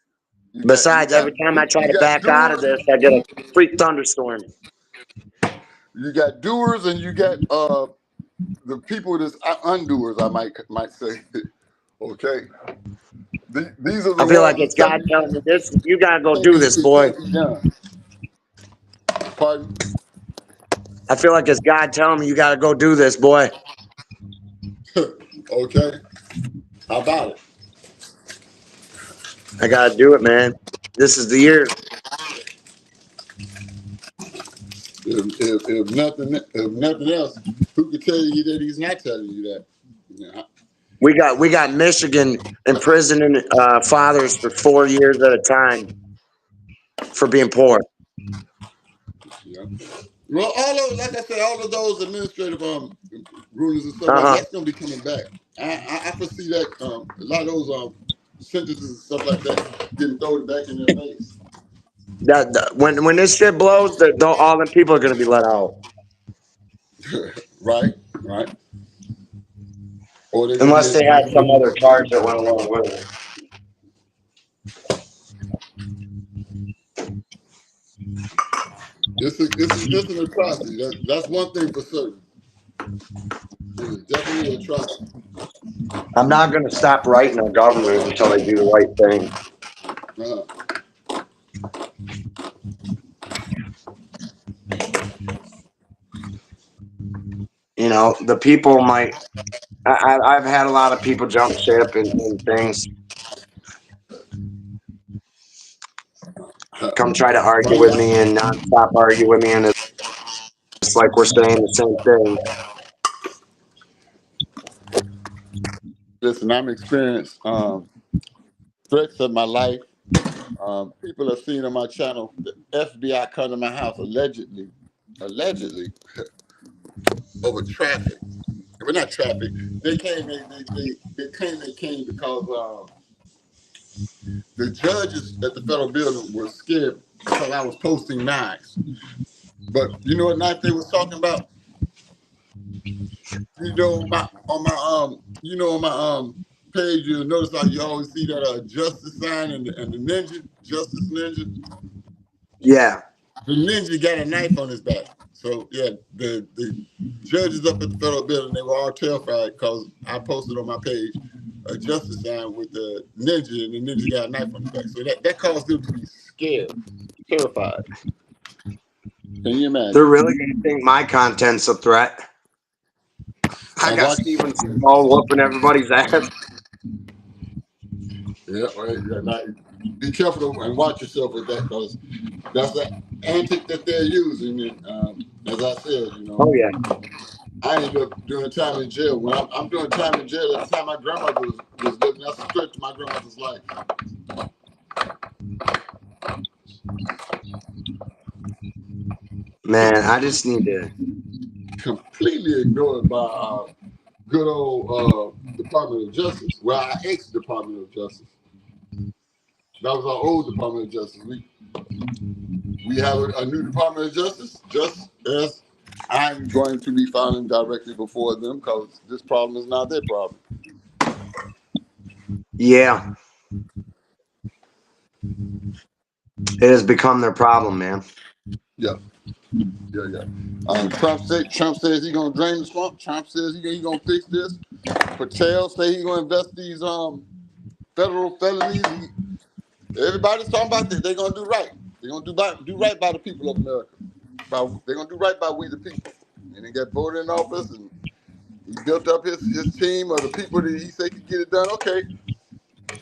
Speaker 3: Besides, every time I try
Speaker 4: you
Speaker 3: to
Speaker 4: got
Speaker 3: back out of
Speaker 4: doers.
Speaker 3: this, I get a freak thunderstorm.
Speaker 4: You got doers, and you got the people that's undoers. I might say. Okay. These are
Speaker 3: I
Speaker 4: the
Speaker 3: feel like
Speaker 4: ones
Speaker 3: it's
Speaker 4: that tell
Speaker 3: God
Speaker 4: you
Speaker 3: telling me this. You gotta go do this,
Speaker 4: it
Speaker 3: boy.
Speaker 4: can't be done. Pardon?
Speaker 3: I feel like it's God telling me you gotta go do this, boy.
Speaker 4: Okay. How about it?
Speaker 3: I gotta do it, man. This is the year.
Speaker 4: If nothing else, who could tell you that he's not telling you that? Yeah.
Speaker 3: We got Michigan imprisoning fathers for 4 years at a time for being poor.
Speaker 4: Yeah. Well, like I said, all of those administrative rulings and stuff like that's gonna be coming back. I foresee that a lot of those sentences and stuff like that getting thrown back in their face.
Speaker 3: When this shit blows, all them people are gonna be let out.
Speaker 4: Right. Or they're gonna
Speaker 3: Unless
Speaker 4: get
Speaker 3: they had some other charge that went along with it.
Speaker 4: it's an atrocity. That's one thing for certain. It is definitely an atrocity.
Speaker 3: I'm not gonna stop writing our government until they do the right thing. The people might. I've had a lot of people jump ship and things. Come try to argue with me and non-stop argue with me, and it's like we're saying the same thing.
Speaker 4: Listen, I'm experienced threats of my life. People have seen on my channel the FBI come to my house allegedly over traffic. Well, not traffic. They came. They came because the judges at the federal building were scared because I was posting knives. But you know what knife they was talking about? On my page, you'll notice how you always see that justice sign and the ninja, justice ninja.
Speaker 3: Yeah.
Speaker 4: The ninja got a knife on his back. So yeah, the judges up at the federal building, they were all terrified because I posted on my page a justice sign with the ninja, and the ninja got a knife on his back. So that caused them to be scared, terrified. Can you
Speaker 3: They're
Speaker 4: imagine?
Speaker 3: really going to think my content's a threat. I
Speaker 4: And
Speaker 3: got
Speaker 4: watch,
Speaker 3: Steven Seagal whooping everybody's ass.
Speaker 4: yeah, right. Yeah, now, be careful and watch yourself with that, because that's the antic that they're using. And as I said,
Speaker 3: Oh, yeah.
Speaker 4: I ended up doing time in jail. When I'm doing time in jail, at the time my grandmother was living, that's a threat to my grandmother's life.
Speaker 3: Man, I just need to.
Speaker 4: Completely ignored by our good old Department of Justice. Well, our ex-Department of Justice. That was our old Department of Justice. We have a new Department of Justice, just as I'm going to be filing directly before them, because this problem is not their problem.
Speaker 3: Yeah. It has become their problem, man.
Speaker 4: Yeah. Trump says he's gonna drain the swamp. Trump says he's gonna fix this. Patel say he's gonna invest these federal felonies. Everybody's talking about that. They're gonna do right. They're gonna do right by the people of America. They're gonna do right by we the people. And he got voted in office, and he built up his team of the people that he said could get it done. Okay,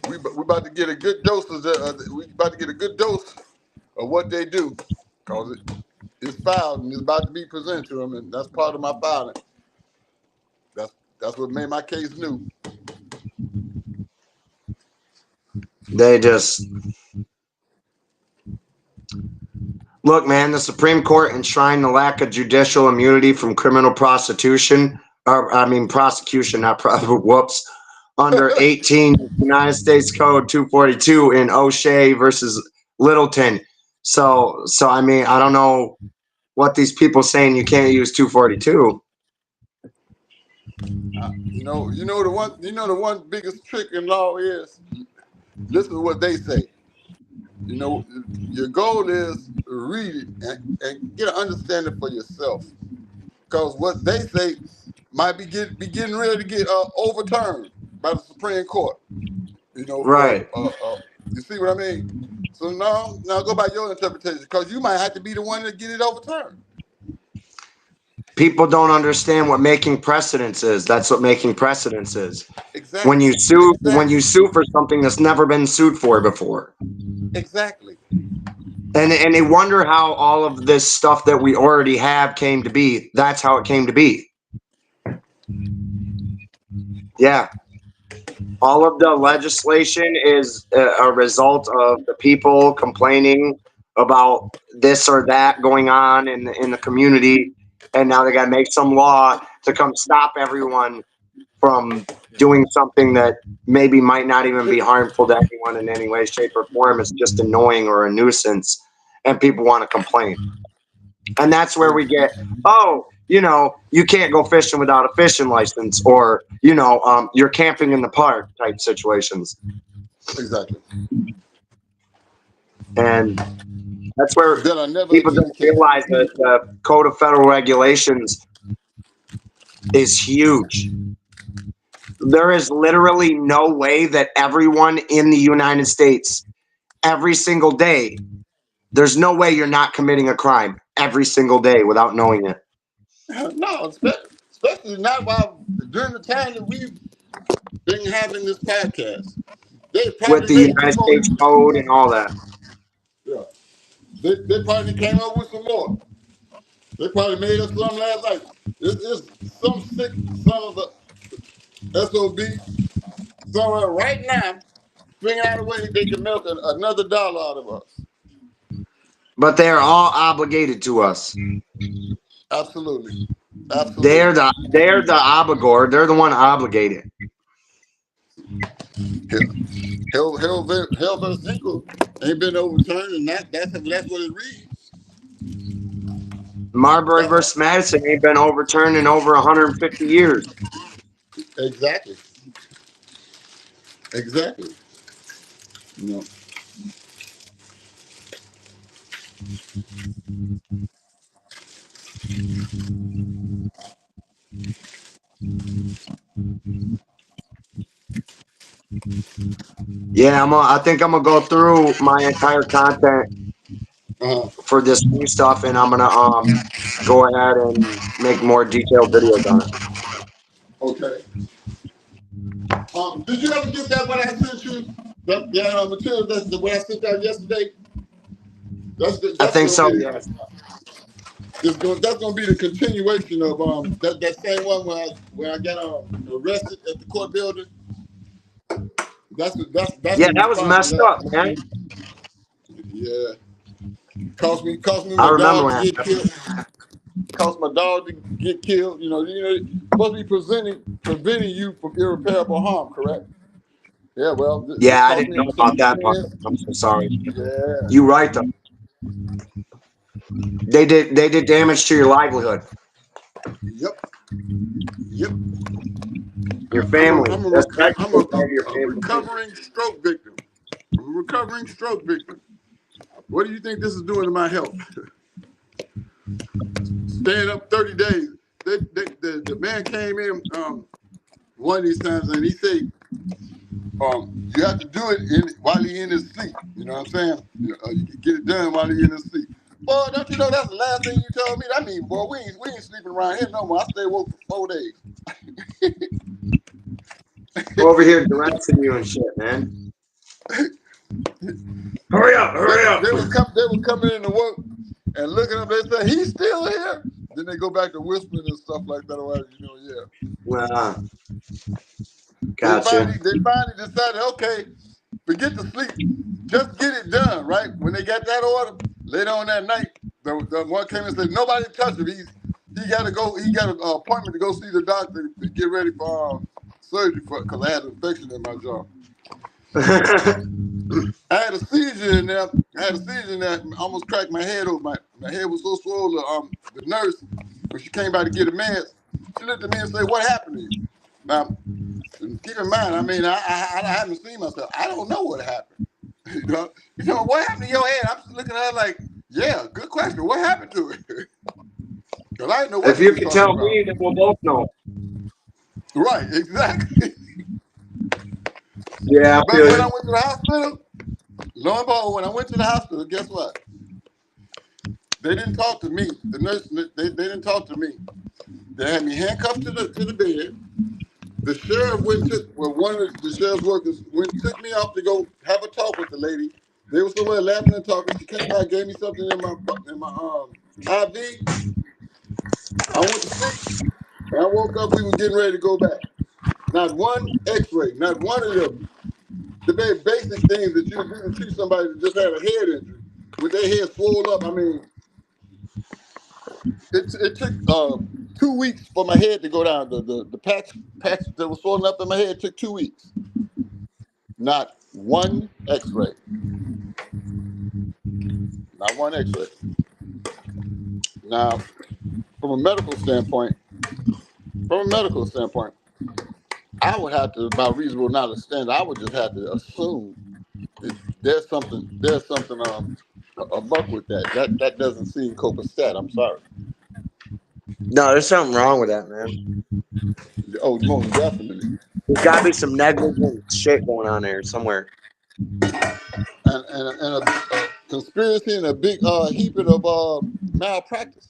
Speaker 4: we about to get a good dose of we about to get a good dose of what they do, cause it's filed and it's about to be presented to him, and that's part of my filing. That's what made my case new.
Speaker 3: They just. Look, man, the Supreme Court enshrined the lack of judicial immunity from criminal prostitution. Prosecution, not whoops. Under 18 United States Code 242 in O'Shea versus Littleton. So I mean, I don't know what these people saying you can't use 242.
Speaker 4: The one biggest trick in law is listen to what they say. Your goal is read it and get an understanding for yourself, because what they say might be getting ready to get overturned by the Supreme Court.
Speaker 3: Right.
Speaker 4: You see what I mean? So now go by your interpretation, because you might have to be the one to get it overturned.
Speaker 3: People don't understand what making precedents is. That's what making precedents is.
Speaker 4: Exactly.
Speaker 3: When you sue for something that's never been sued for before.
Speaker 4: Exactly.
Speaker 3: And they wonder how all of this stuff that we already have came to be. That's how it came to be. Yeah. All of the legislation is a result of the people complaining about this or that going on in the community. And now they got to make some law to come stop everyone from doing something that maybe might not even be harmful to anyone in any way, shape, or form. It's just annoying or a nuisance, and people want to complain. And that's where we get, you can't go fishing without a fishing license, or, you're camping in the park type situations.
Speaker 4: Exactly.
Speaker 3: And that's where
Speaker 4: That are never
Speaker 3: people don't
Speaker 4: adjudicated.
Speaker 3: realize that the Code of Federal Regulations is huge. There is literally no way that everyone in the United States, every single day, there's no way you're not committing a crime every single day without knowing it.
Speaker 4: No, especially not during the time that we've been having this podcast. They
Speaker 3: With
Speaker 4: probably
Speaker 3: the
Speaker 4: made some
Speaker 3: United
Speaker 4: more.
Speaker 3: States Code and all that.
Speaker 4: Yeah. They probably came up with some more. They probably made us some last night. It's some sick son of the SOB somewhere right now figuring out a way they can milk another dollar out of us.
Speaker 3: But they are all obligated to us.
Speaker 4: Absolutely.
Speaker 3: They're the obligor. They're the one obligated.
Speaker 4: Hell versus Hinkle ain't been overturned, and that's what it reads.
Speaker 3: Marbury versus Madison ain't been overturned in over 150 years.
Speaker 4: Exactly. Exactly. You know.
Speaker 3: Yeah, I think I'm gonna go through my entire content
Speaker 4: Uh-huh.
Speaker 3: for this new stuff, and I'm gonna go ahead and make more detailed videos on it.
Speaker 4: Okay. Did you ever get that what I sent you? That material that's the way I sent out yesterday.
Speaker 3: I
Speaker 4: That's
Speaker 3: think
Speaker 4: gonna
Speaker 3: so.
Speaker 4: be
Speaker 3: Yes.
Speaker 4: that's gonna be the continuation of that same one where I got arrested at the court building. That's
Speaker 3: Yeah,
Speaker 4: the
Speaker 3: that was
Speaker 4: response to
Speaker 3: messed up, man.
Speaker 4: that. Yeah. Cost me
Speaker 3: I
Speaker 4: my
Speaker 3: remember
Speaker 4: dog
Speaker 3: when
Speaker 4: to
Speaker 3: that
Speaker 4: get killed. Cost my dog to get killed. Supposed to be preventing you from irreparable harm, correct? Yeah, well, it
Speaker 3: Yeah, I
Speaker 4: cost
Speaker 3: didn't
Speaker 4: me
Speaker 3: know
Speaker 4: in
Speaker 3: about that part.
Speaker 4: self-defense.
Speaker 3: I'm so sorry.
Speaker 4: Yeah.
Speaker 3: You right though. They did damage to your livelihood,
Speaker 4: Yep. Yep.
Speaker 3: your family. That's
Speaker 4: I'm
Speaker 3: technically part of your
Speaker 4: a
Speaker 3: family too.
Speaker 4: recovering stroke victim. I'm a recovering stroke victim. What do you think this is doing to my health? Staying up 30 days. The man came in one of these times and he said, you have to do it while he's in his sleep. You know what I'm saying? You can get it done while he's in his sleep. Boy, don't you know that's the last thing you told me? I mean, boy, we ain't sleeping around here no more. I stay woke for 4 days.
Speaker 3: Over here directing you and shit, man. Hurry up, hurry up.
Speaker 4: They were coming into work and looking up. They said, "He's still here." Then they go back to whispering and stuff like that. Or yeah.
Speaker 3: Gotcha.
Speaker 4: They finally decided, okay, forget the sleep, just get it done. Right when they got that order, later on that night, the one came and said, "Nobody touch him. He got to go. He got an appointment to go see the doctor to get ready for surgery because I had an infection in my jaw." I had a seizure in there. Almost cracked my head open. My head was so swollen. The nurse, when she came by to get the meds, she looked at me and said, "What happened to you?" Now, keep in mind, I mean, I haven't seen myself. I don't know what happened. What happened to your head? I'm just looking at her like, yeah, good question. What happened to it? Because I didn't know what
Speaker 3: If
Speaker 4: she
Speaker 3: you
Speaker 4: was
Speaker 3: could
Speaker 4: talking
Speaker 3: tell
Speaker 4: about.
Speaker 3: me, then we'll both know.
Speaker 4: Right, exactly.
Speaker 3: Yeah, I
Speaker 4: But
Speaker 3: feel
Speaker 4: when I
Speaker 3: you.
Speaker 4: went to the hospital, lo and behold, when I went to the hospital, guess what? They didn't talk to me. The nurse, they didn't talk to me. They had me handcuffed to the bed. The sheriff one of the sheriff's workers took me off to go have a talk with the lady. They were somewhere laughing and talking. She came back, gave me something in my IV. I went to sleep, and I woke up. We were getting ready to go back. Not one X-ray, not one of the very basic things that you do to treat somebody that just had a head injury with their head swollen up. I mean, it took 2 weeks for my head to go down. The patch that was swollen up in my head took 2 weeks. Not one X-ray. Not one X-ray. Now, from a medical standpoint, I would have to, by reasonable knowledge standard, I would just have to assume that there's something a buck with that. That doesn't seem copacetic. I'm sorry.
Speaker 3: No, there's something wrong with that, man.
Speaker 4: Oh, most definitely.
Speaker 3: There's got to be some negligent shit going on there somewhere.
Speaker 4: And a conspiracy and a big heaping of malpractice.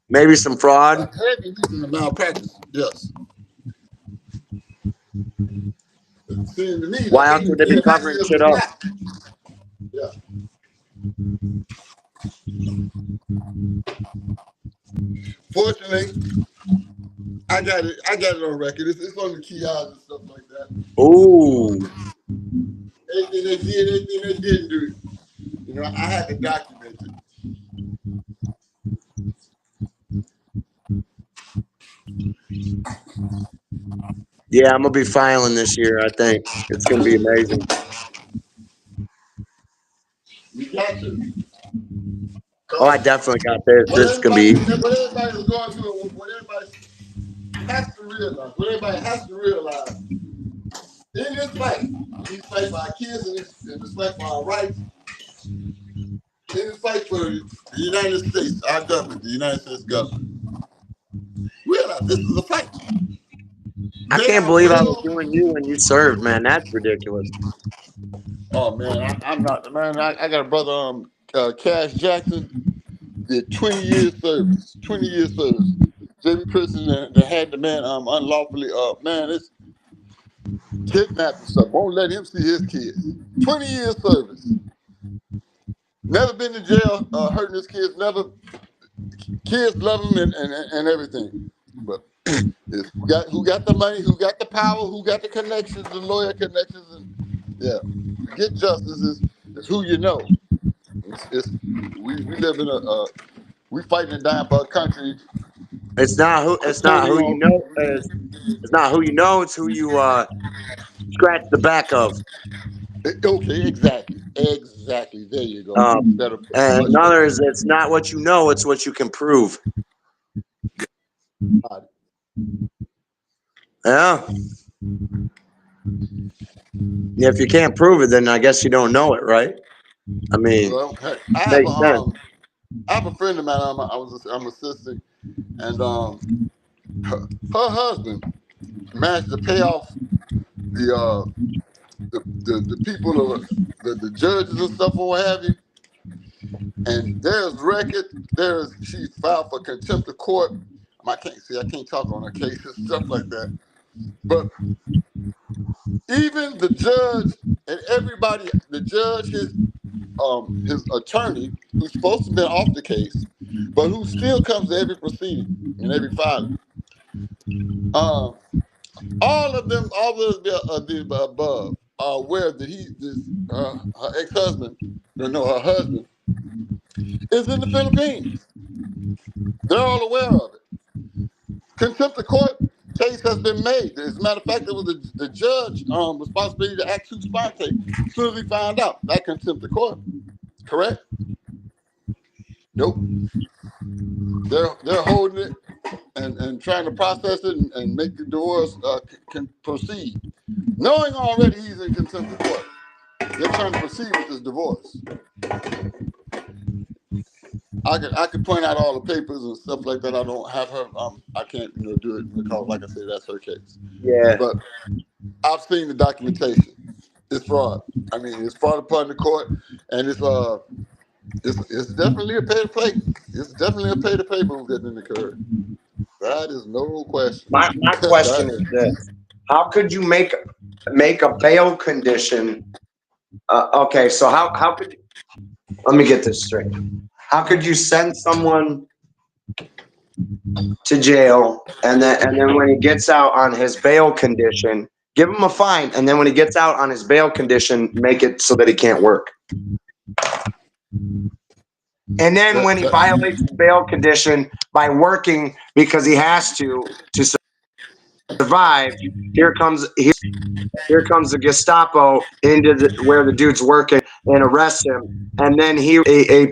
Speaker 3: Maybe some fraud.
Speaker 4: A heavy heaping of malpractice. Yes. Seeing to me
Speaker 3: Why
Speaker 4: that
Speaker 3: else would they
Speaker 4: he
Speaker 3: be
Speaker 4: actually
Speaker 3: covering
Speaker 4: is
Speaker 3: shit
Speaker 4: a
Speaker 3: up?
Speaker 4: snap. Yeah. Fortunately, I got it on record. It's on the kiosks and stuff like that.
Speaker 3: Ooh.
Speaker 4: Anything they did, anything they didn't do. I had to document it.
Speaker 3: Yeah, I'm gonna be filing this year. I think it's gonna be amazing.
Speaker 4: You got to.
Speaker 3: Oh, I definitely got this. This is gonna be.
Speaker 4: What everybody is going through, what everybody has to realize, in this fight for our kids, in this fight for our rights, in this fight for the United States, our government, the United States government. Realize this is a fight.
Speaker 3: I
Speaker 4: They
Speaker 3: can't
Speaker 4: are
Speaker 3: believe I was
Speaker 4: real.
Speaker 3: doing you when you served, man. That's ridiculous.
Speaker 4: Oh man, I'm not man. I got a brother, Cash Jackson, did 20 years service. 20 years service. Every person that had the man unlawfully man, it's kidnapped and stuff. Won't let him see his kids. 20 years service. Never been to jail, hurting his kids. Never. Kids love him and everything. But it's who got the money, who got the power, who got the connections, the lawyer connections, and yeah, to get justice is who you know. We live in we fighting and dying for a country.
Speaker 3: It's not who you
Speaker 4: Napoleon.
Speaker 3: know. It's not who you know. It's who you scratch the back of.
Speaker 4: Okay, exactly. There you go. Better,
Speaker 3: And
Speaker 4: much better.
Speaker 3: others, it's not what you know. It's what you can prove. Yeah. If you can't prove it, then I guess you don't know it, right? I mean,
Speaker 4: Well, heck,
Speaker 3: makes sense.
Speaker 4: I have a friend of mine. I'm assisting, and her husband managed to pay off the the people of the judges and stuff or what have you. And there's record. She filed for contempt of court. I can't talk on her case and stuff like that. But even the judge and everybody, the judge, his attorney, who's supposed to be off the case, but who still comes to every proceeding and every filing. All of them, the above, are aware that her ex-husband, no, her husband, is in the Philippines. They're all aware of it. Contempt of court case has been made. As a matter of fact, it was the judge responsibility to act sua sponte. As soon as he found out that contempt of court, correct? Nope. They're holding it and trying to process it and make the divorce can proceed, knowing already he's in contempt of court. They're trying to proceed with this divorce. I could point out all the papers and stuff like that. I don't have her. I can't do it because, like I said, that's her case.
Speaker 3: Yeah.
Speaker 4: But I've seen the documentation. It's fraud. I mean, it's fraud upon the court, and it's definitely a pay to play. It's definitely a pay to play move that didn't occur. That is no question.
Speaker 3: My question is this: how could you make a bail condition? Okay, so how could let me get this straight? How could you send someone to jail and then when he gets out on his bail condition, give him a fine, and then when he gets out on his bail condition, make it so that he can't work? And then when he violates his bail condition by working because he has to survive, here comes the Gestapo into where the dude's working and arrests him, and then he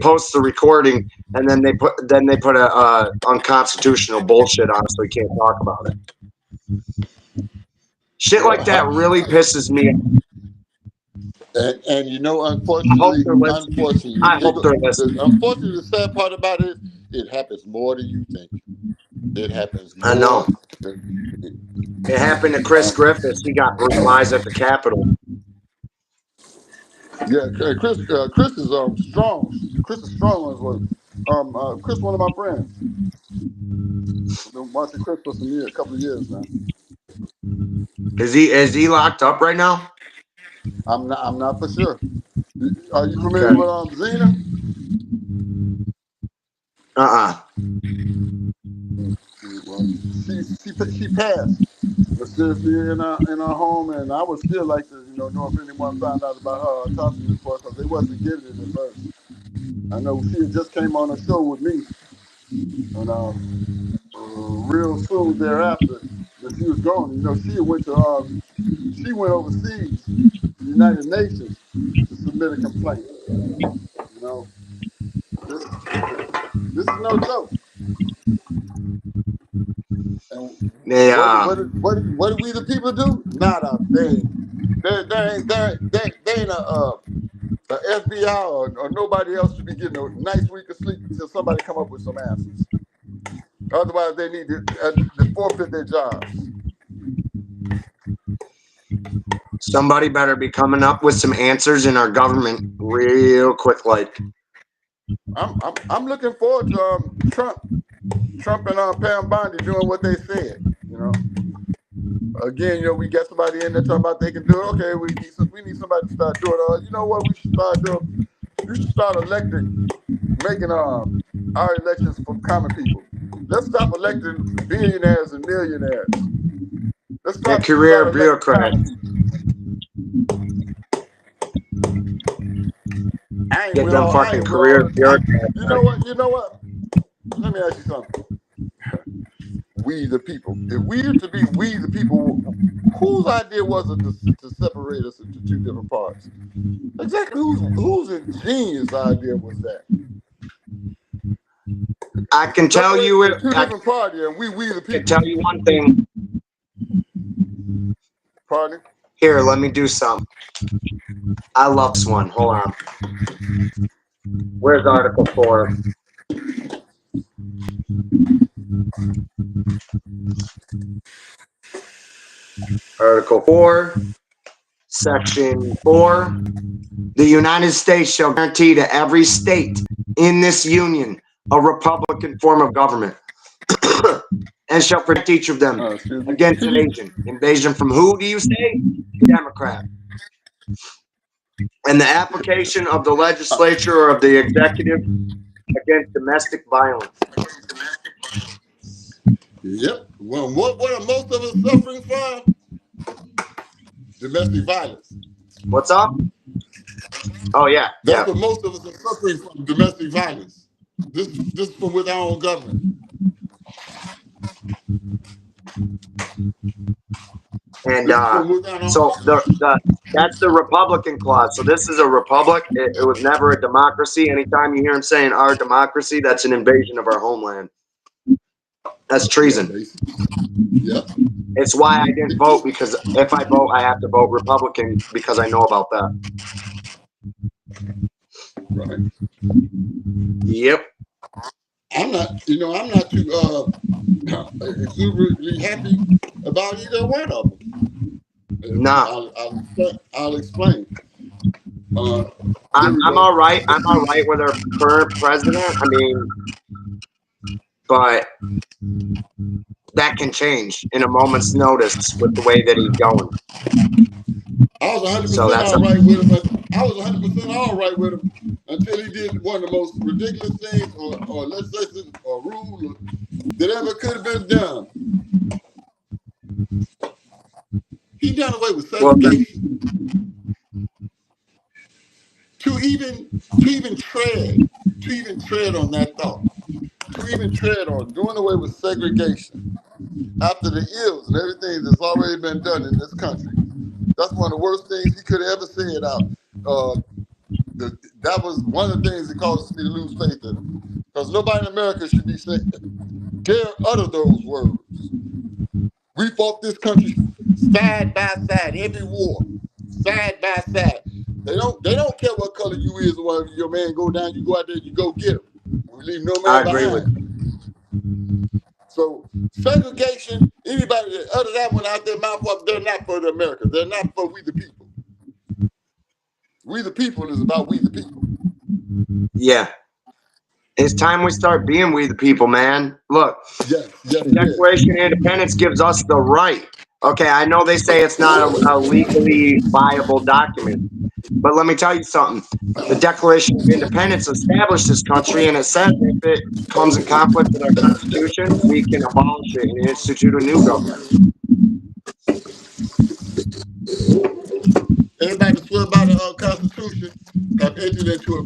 Speaker 3: posts the recording, and then they put a unconstitutional bullshit on it, so he can't talk about it. Shit like that really pisses me off.
Speaker 4: And
Speaker 3: I hope
Speaker 4: unfortunately,
Speaker 3: they're listening. I hope they're listening.
Speaker 4: unfortunately, the sad part about it is it happens more than you think. It happens more.
Speaker 3: I know. It happened to Chris Griffiths. He got brutalized at the Capitol.
Speaker 4: Yeah, Chris is strong. Chris is strong as well. Chris, one of my friends. I've been watching Chris for a couple of years now.
Speaker 3: Is he locked up right now?
Speaker 4: I'm not for sure. Are you familiar with Zena? Well, she passed mysteriously in our home, and I would still like to know if anyone found out about her autopsy report because they wasn't giving it at first. I know she had just came on a show with me, and real soon thereafter that she was gone. She went overseas to the United Nations to submit a complaint. This is no joke. And what do we the people do? Not a thing. They ain't a FBI or nobody else should be getting a nice week of sleep until somebody come up with some answers. Otherwise, they need to forfeit their jobs.
Speaker 3: Somebody better be coming up with some answers in our government real quick, like.
Speaker 4: I'm looking forward to Trump and Pam Bondi doing what they said. You know, again, we got somebody in there talking about they can do it. Okay, we need somebody to start doing it. You know what we should start doing? You should start making our elections for common people. Let's stop electing billionaires and millionaires. Let's
Speaker 3: And
Speaker 4: start
Speaker 3: career
Speaker 4: electing
Speaker 3: bureaucrats.
Speaker 4: common people.
Speaker 3: Get them fucking career bureaucrats.
Speaker 4: You know what? Let me ask you something. We the people. If we are to be we the people, whose idea was it to separate us into two different parts? Exactly whose ingenious idea was that?
Speaker 3: I can tell you it.
Speaker 4: Two different parties, and we the people.
Speaker 3: I can tell you one thing.
Speaker 4: Pardon?
Speaker 3: Here, let me do something. I love this one. Hold on. Where's Article 4? Article 4, Section 4. The United States shall guarantee to every state in this union a Republican form of government and shall protect each of them against invasion. Invasion from who, do you say? Democrat. And the application of the legislature or of the executive against domestic violence.
Speaker 4: Yep. Well, what are most of us suffering from? Domestic violence.
Speaker 3: What's up? Oh, yeah.
Speaker 4: That's what most of us are suffering from, domestic violence. This is from with our own government.
Speaker 3: And so that's the Republican clause. So this is a republic. It was never a democracy. Anytime you hear him saying our democracy, that's an invasion of our homeland. That's treason.
Speaker 4: Yeah.
Speaker 3: It's why I didn't vote, because if I vote, I have to vote Republican because I know about that.
Speaker 4: Right.
Speaker 3: Yep.
Speaker 4: I'm not too exuberantly happy about either one of them.
Speaker 3: Nah.
Speaker 4: I'll explain.
Speaker 3: I'm all right. I'm all right with our current president. I mean, but that can change in a moment's notice with the way that he's going.
Speaker 4: I was 100% all right with him. I was 100% all right with him until he did one of the most ridiculous things or legislation or rule that ever could have been done. He done away with segregation. To even tread on that thought. To even tread on doing away with segregation after the ills and everything that's already been done in this country. That's one of the worst things he could have ever said out. That was one of the things that causes me to lose faith in him. Because nobody in America should be saying, dare utter those words. We fought this country side by side, every war, side by side. They don't care what color you is or when your man go down, you go out there, you go get him. We leave no man behind. So segregation, anybody that utter that one out their mouth up, they're not for the Americans. They're not for we the people. We the people is about we the people.
Speaker 3: Yeah. It's time we start being we the people, man. Look,
Speaker 4: yes,
Speaker 3: the Declaration of Independence gives us the right. Okay, I know they say it's not a legally viable document, but let me tell you something. The Declaration of Independence established this country, and it says if it comes in conflict with our Constitution, we can abolish it and institute a new government.
Speaker 4: Everybody that swear by the Constitution have entered into a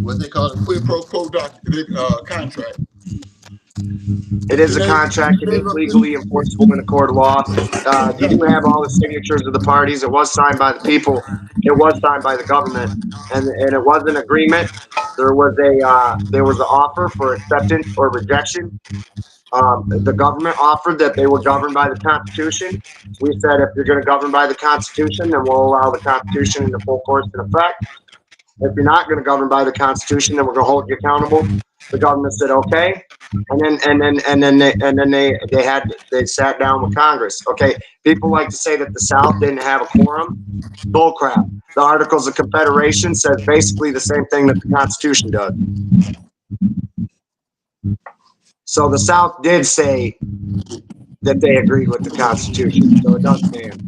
Speaker 4: what they call a quid pro quo contract.
Speaker 3: It is a contract. It is legally enforceable in a court of law. You do have all the signatures of the parties. It was signed by the people. It was signed by the government, and it was an agreement. There was an offer for acceptance or rejection, The government offered that they would govern by the Constitution. We said, if you're going to govern by the Constitution, then we'll allow the Constitution into full force and effect. If you're not going to govern by the Constitution, then we're going to hold you accountable. The government said, okay. They sat down with Congress. Okay. People like to say that the South didn't have a quorum. Bullcrap. The Articles of Confederation says basically the same thing that the Constitution does. So the South did say that they agreed with the Constitution. So it does stand.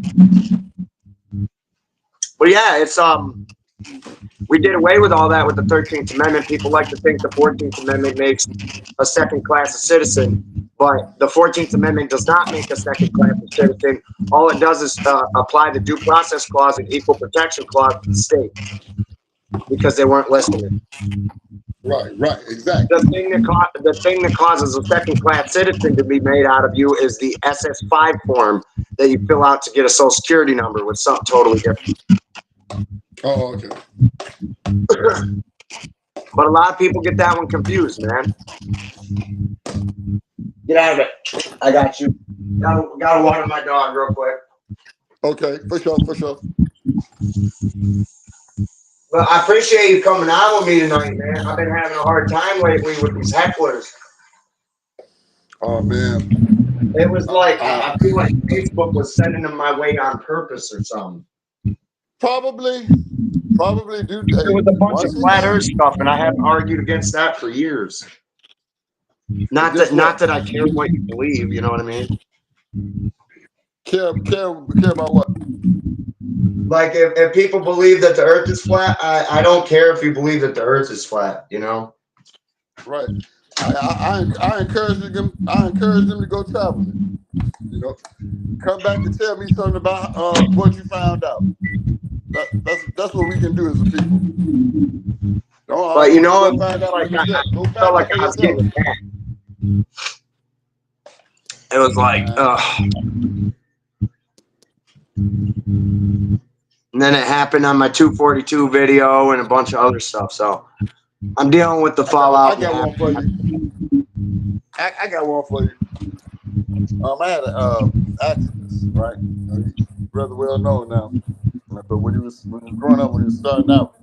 Speaker 3: But yeah, it's we did away with all that with the 13th Amendment. People like to think the 14th Amendment makes a second class of citizen, but the 14th Amendment does not make a second class of citizen. All it does is apply the Due Process Clause and Equal Protection Clause to the state because they weren't listening.
Speaker 4: Right, exactly.
Speaker 3: The thing that causes a second class citizen to be made out of you is the SS5 form that you fill out to get a Social Security number with something totally different.
Speaker 4: Oh, okay.
Speaker 3: But a lot of people get that one confused, man. Get out of it. I got you. Gotta water my dog real quick.
Speaker 4: Okay, for sure.
Speaker 3: But I appreciate you coming on with me tonight, man. I've been having a hard time lately with these hecklers.
Speaker 4: Oh man.
Speaker 3: It was like I feel like Facebook was sending them my way on purpose or something.
Speaker 4: Probably do.
Speaker 3: There was a bunch of flat earth stuff, and I haven't argued against that for years. Not that I care what you believe, you know what I mean?
Speaker 4: Care about what?
Speaker 3: Like if people believe that the earth is flat, I don't care if you believe that the earth is flat, you know?
Speaker 4: Right. I encourage them to go traveling. You know, come back and tell me something about what you found out. That's what we can do as a people.
Speaker 3: But you know, I felt like I was getting attacked. It was like, and then it happened on my 242 video and a bunch of other stuff. So I'm dealing with the fallout.
Speaker 4: I got one for you. I got one for you. I had an activist, right? He's rather well known now, but when he was growing up, when he was starting out,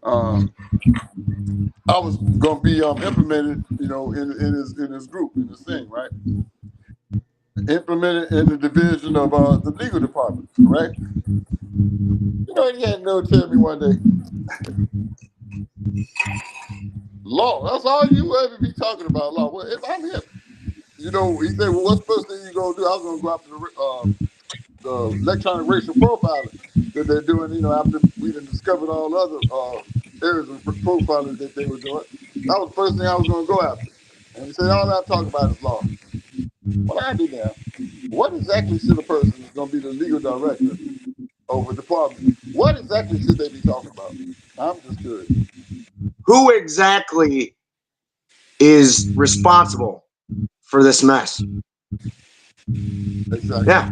Speaker 4: I was gonna be implemented, you know, in his group, in his thing, right? Implemented in the division of the legal department, right? You know, he had to tell me one day, law. That's all you ever be talking about, law. Well, if I'm him, you know, he said, well, what's the first thing you gonna do? I was gonna go after the electronic racial profiling that they're doing, you know, after we done discovered all other areas of profiling that they were doing. That was the first thing I was going to go after. And he said, all I'm talking about is law. Well, I do now. What exactly should a person who's going to be the legal director of a department, what exactly should they be talking about? I'm just curious.
Speaker 3: Who exactly is responsible for this mess?
Speaker 4: Exactly.
Speaker 3: Yeah.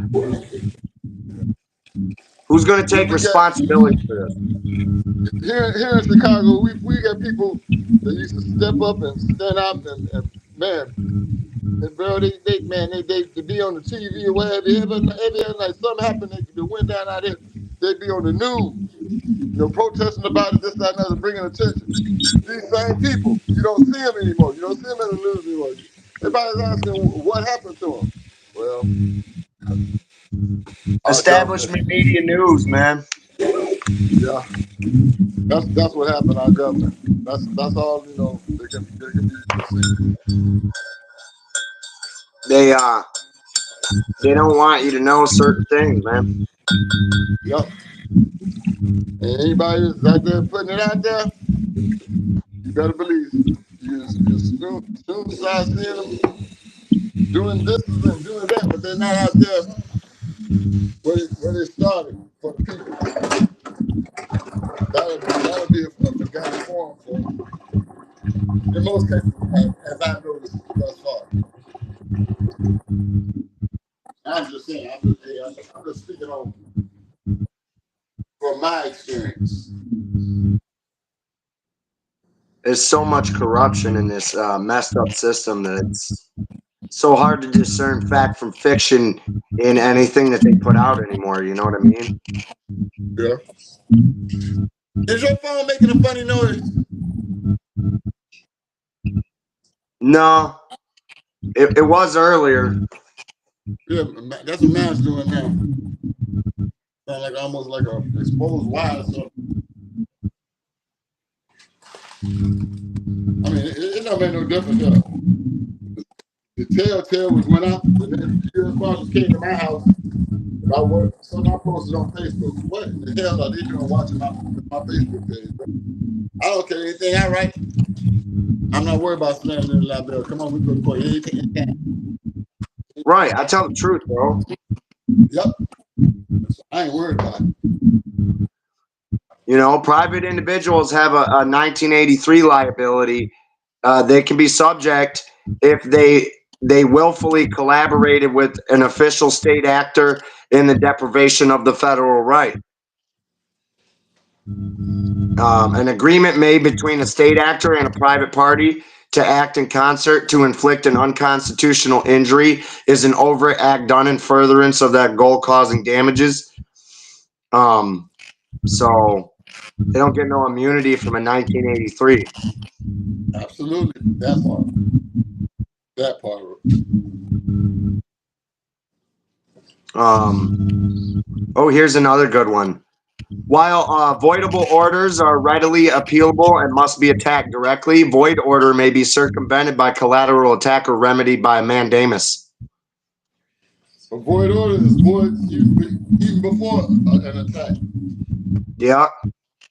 Speaker 3: Who's going to take responsibility for this?
Speaker 4: Here in Chicago, we got people that used to step up and stand out and man, and bro, they be on the TV or whatever. Every night something happened, they went down out there. They'd be on the news, you know, protesting about it, this, that, and other, bringing attention. These same people, you don't see them anymore. You don't see them in the news anymore. Everybody's asking what happened to them. Well,
Speaker 3: establishment media news, man.
Speaker 4: Yeah, that's what happened. Our government. That's all, you know. They can be seen.
Speaker 3: They don't want you to know certain things, man.
Speaker 4: Yep. And anybody who's out there putting it out there, you better believe you soon start seeing them doing this and doing that, but they're not out there where they started for the people. That'll be a forgotten form for in most cases, as I've noticed thus far. I'm just saying, I'm just speaking on from my experience.
Speaker 3: there's so much corruption in this messed up system that it's so hard to discern fact from fiction in anything that they put out anymore. You know what I mean?
Speaker 4: Yeah. Is your phone making a funny noise?
Speaker 3: No, it was earlier.
Speaker 4: Yeah, that's what mine's doing now. Sound like almost like a exposed wire or something. I mean, it don't make no difference. The telltale was when the U.S. Marshals came to my house. I work, something I posted on Facebook. What in the hell are they doing watching my Facebook page? I don't care anything I write. I'm not worried about slamming in the library. Come on, we go to court. Anything.
Speaker 3: Right, I tell the truth, bro.
Speaker 4: Yep. I ain't worried about it.
Speaker 3: You know, private individuals have a 1983 liability. They can be subject if they willfully collaborated with an official state actor in the deprivation of the federal right. An agreement made between a state actor and a private party to act in concert to inflict an unconstitutional injury is an overt act done in furtherance of that goal, causing damages. So they don't get no immunity from a 1983.
Speaker 4: Absolutely. That part. That part.
Speaker 3: Oh, here's another good one. While voidable orders are readily appealable and must be attacked directly, void order may be circumvented by collateral attack or remedied by mandamus.
Speaker 4: A void order is void even before an attack.
Speaker 3: Yeah.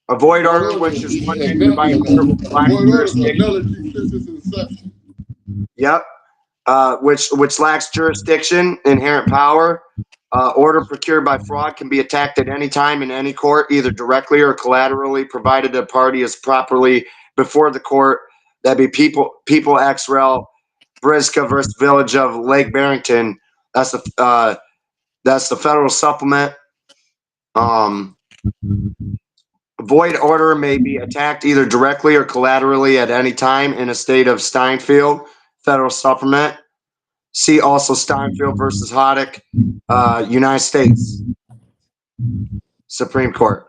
Speaker 3: A void order which is one issued by a court with
Speaker 4: A void order is a
Speaker 3: jurisdiction.
Speaker 4: nullity since its inception.
Speaker 3: Yep. Which lacks jurisdiction, inherent power. Order procured by fraud can be attacked at any time in any court, either directly or collaterally, provided the party is properly before the court. That'd be people ex rel Briska versus Village of Lake Barrington. That's the federal supplement. Void order may be attacked either directly or collaterally at any time in a state of Steinfeld, federal supplement. See also Steinfeld versus Hoddick, United States Supreme Court.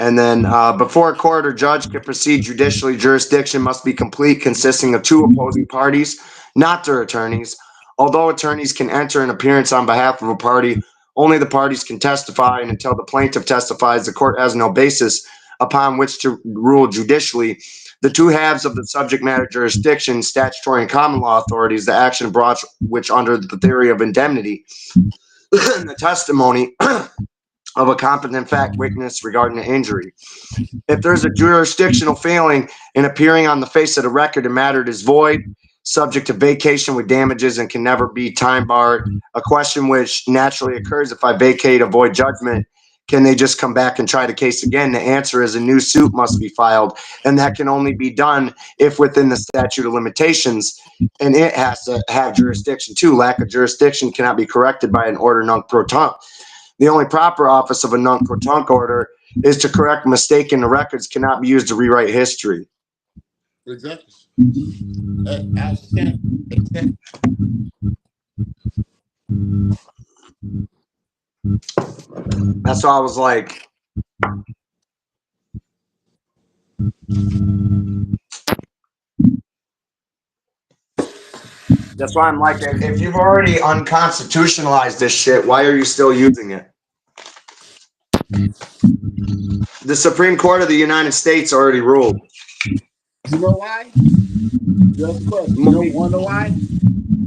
Speaker 3: And then before a court or judge can proceed judicially, jurisdiction must be complete, consisting of two opposing parties, not their attorneys. Although attorneys can enter an appearance on behalf of a party, only the parties can testify, and until the plaintiff testifies, the court has no basis upon which to rule judicially. The two halves of the subject matter jurisdiction, statutory and common law authorities, the action brought which under the theory of indemnity, the testimony of a competent fact witness regarding the injury. If there's a jurisdictional failing in appearing on the face of the record, the matter is void, subject to vacation with damages, and can never be time barred. A question which naturally occurs: if I vacate a void judgment, can they just come back and try the case again? The answer is a new suit must be filed, and that can only be done if within the statute of limitations, and it has to have jurisdiction too. Lack of jurisdiction cannot be corrected by an order nunc pro tunc. The only proper office of a nunc pro tunc order is to correct a mistake in the records, cannot be used to rewrite history.
Speaker 4: Exactly. Exactly.
Speaker 3: That's why I was like, that's why I'm like, if you've already unconstitutionalized this shit, why are you still using it? The Supreme Court of the United States already ruled.
Speaker 4: You know why? Just a question. You don't wonder why?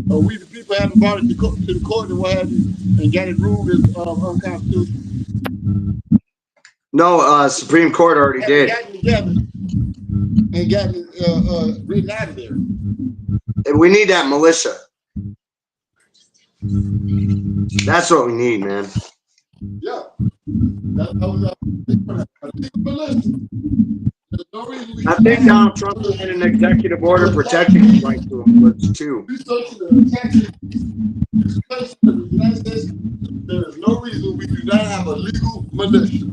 Speaker 4: We the people haven't brought it to the court and what have you, and got it ruled as unconstitutional.
Speaker 3: No, Supreme Court already did.
Speaker 4: Gotten together and gotten it written out of there.
Speaker 3: We need that militia. That's what we need, man.
Speaker 4: Yeah. That was a militia. There's no reason
Speaker 3: I think Donald Trump had an executive order protecting his right to a militia too.
Speaker 4: There is no reason we do not have a legal militia.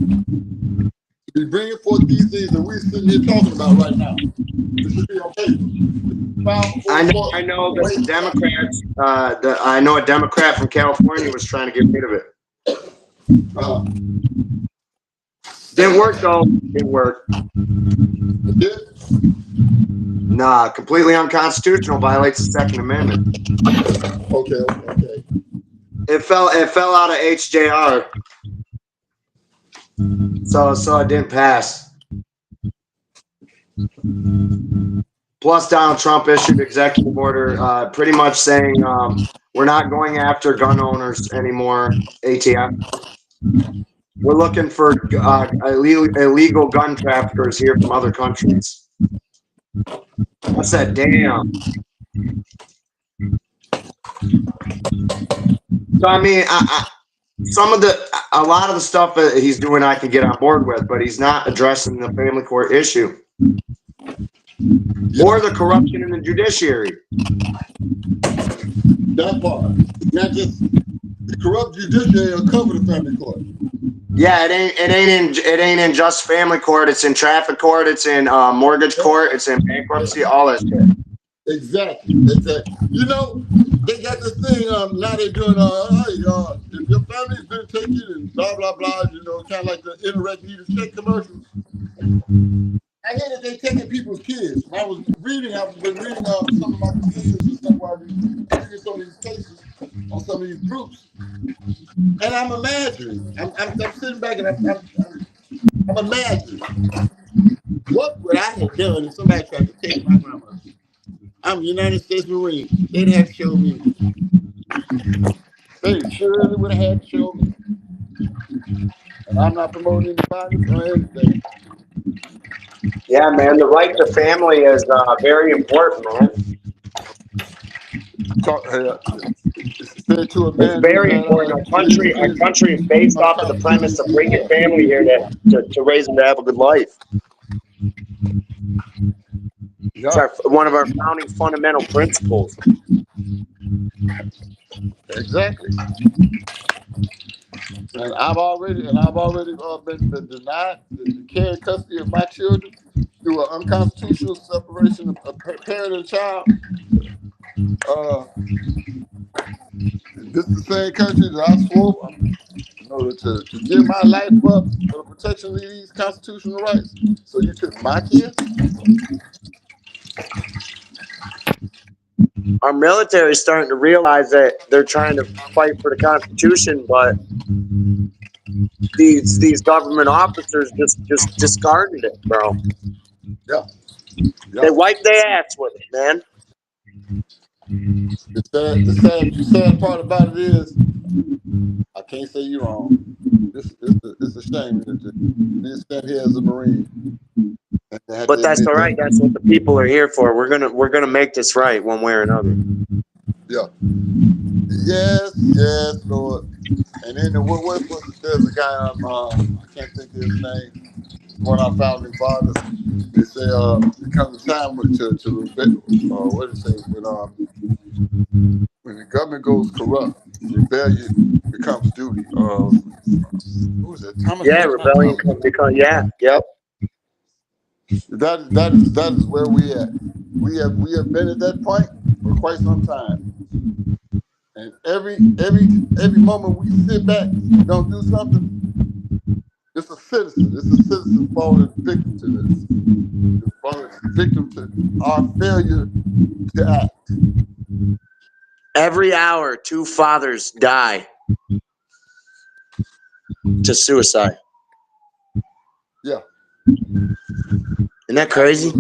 Speaker 4: He's bringing forth these things that we're sitting here talking about right now. This should be on paper.
Speaker 3: I know that the Democrats, I know a Democrat from California was trying to get rid of it. Didn't work though. Didn't work.
Speaker 4: It did?
Speaker 3: Nah, completely unconstitutional. Violates the Second Amendment.
Speaker 4: Okay.
Speaker 3: It fell out of HJR, so it didn't pass. Plus, Donald Trump issued executive order, pretty much saying we're not going after gun owners anymore. ATF. We're looking for illegal gun traffickers here from other countries. I said, damn. So I mean, a lot of the stuff that he's doing, I can get on board with, but he's not addressing the family court issue or the corruption in the judiciary.
Speaker 4: That part. Not just the corrupt judiciary will cover the family court.
Speaker 3: Yeah, it ain't in just family court. It's in traffic court. It's in mortgage court. It's in bankruptcy. All that shit.
Speaker 4: Exactly. You know, they got this thing. Now they're doing. If your family's been taken and blah blah blah. You know, kind of like the Interact Need a Check commercials. I hear that they're taking people's kids. When I've been reading some of my kids and stuff while I've been reading some of these cases on some of these groups, and I'm imagining. I'm sitting back and I'm imagining what would I have done if somebody tried to take my grandma. I'm a United States Marine. They'd have to show me. They surely would have had to show me. And I'm not promoting any violence or anything.
Speaker 3: Yeah, man, the right to family is very important, man. It's very important. Our country is based off of the premise of bringing family here to raise them to have a good life.
Speaker 4: Yeah.
Speaker 3: It's one of our founding fundamental principles.
Speaker 4: Exactly. And I've already been denied the care and custody of my children through an unconstitutional separation of parent and child. This is the same country that I swore to give my life up for the protection of these constitutional rights. So you took my kids?
Speaker 3: Our military is starting to realize that they're trying to fight for the Constitution, but these government officers just discarded it, bro.
Speaker 4: Yeah.
Speaker 3: They wiped their ass with it, man.
Speaker 4: The sad part about it is, I can't say you're wrong. It's a shame to be stand here as a Marine.
Speaker 3: But that's all right. That's what the people are here for. We're gonna make this right one way or another.
Speaker 4: Yeah. Yes, Lord. And then there's a guy I can't think of his name. One of our founding fathers. They say it comes a time what did it say when the government goes corrupt, rebellion becomes duty. Who is it?
Speaker 3: Rebellion becomes yep.
Speaker 4: That is where we at. We have been at that point for quite some time. And every moment we sit back and don't do something, it's a citizen falling victim to this. It's falling victim to our failure to act.
Speaker 3: Every hour, 2 fathers die to suicide.
Speaker 4: Yeah.
Speaker 3: Isn't that crazy?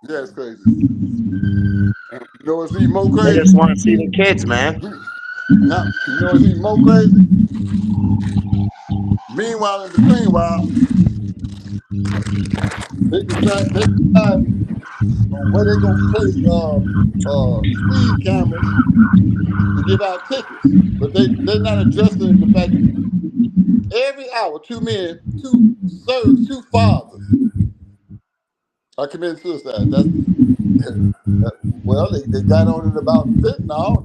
Speaker 4: Yeah, it's crazy. You know what's even more crazy?
Speaker 3: They just want to see the kids, man.
Speaker 4: Now, you know what's even more crazy? Meanwhile, in between while, they decide on where they're going to place speed cameras to give out tickets. But they're not addressing the fact that every hour, 2 fathers are committing suicide. Well, they got on it about fentanyl.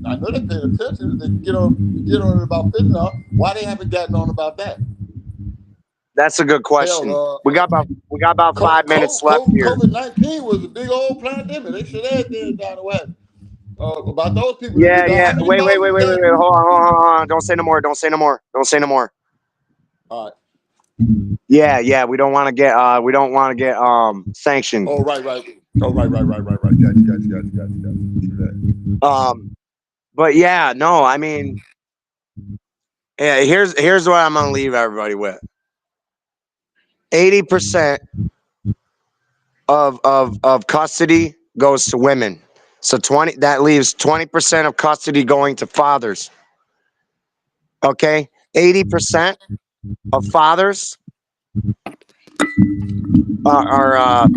Speaker 4: I know they're paying attention. They get on it about fentanyl. Why they haven't gotten on about that?
Speaker 3: That's a good question.
Speaker 4: Hell,
Speaker 3: We got about 5 minutes left here.
Speaker 4: COVID-19 was a big old pandemic. They shut everything down the west. About those people that
Speaker 3: Yeah,
Speaker 4: died.
Speaker 3: yeah.
Speaker 4: How many
Speaker 3: Wait.
Speaker 4: Muslims died?
Speaker 3: Hold on. Don't say no more. Don't say no more.
Speaker 4: All right.
Speaker 3: Yeah. We don't want to get sanctioned.
Speaker 4: Oh, right. Oh, right. Got you.
Speaker 3: But yeah, no, I mean, yeah, here's what I'm gonna leave everybody with. 80% of custody goes to women. So that leaves 20% of custody going to fathers. Okay? 80% of fathers are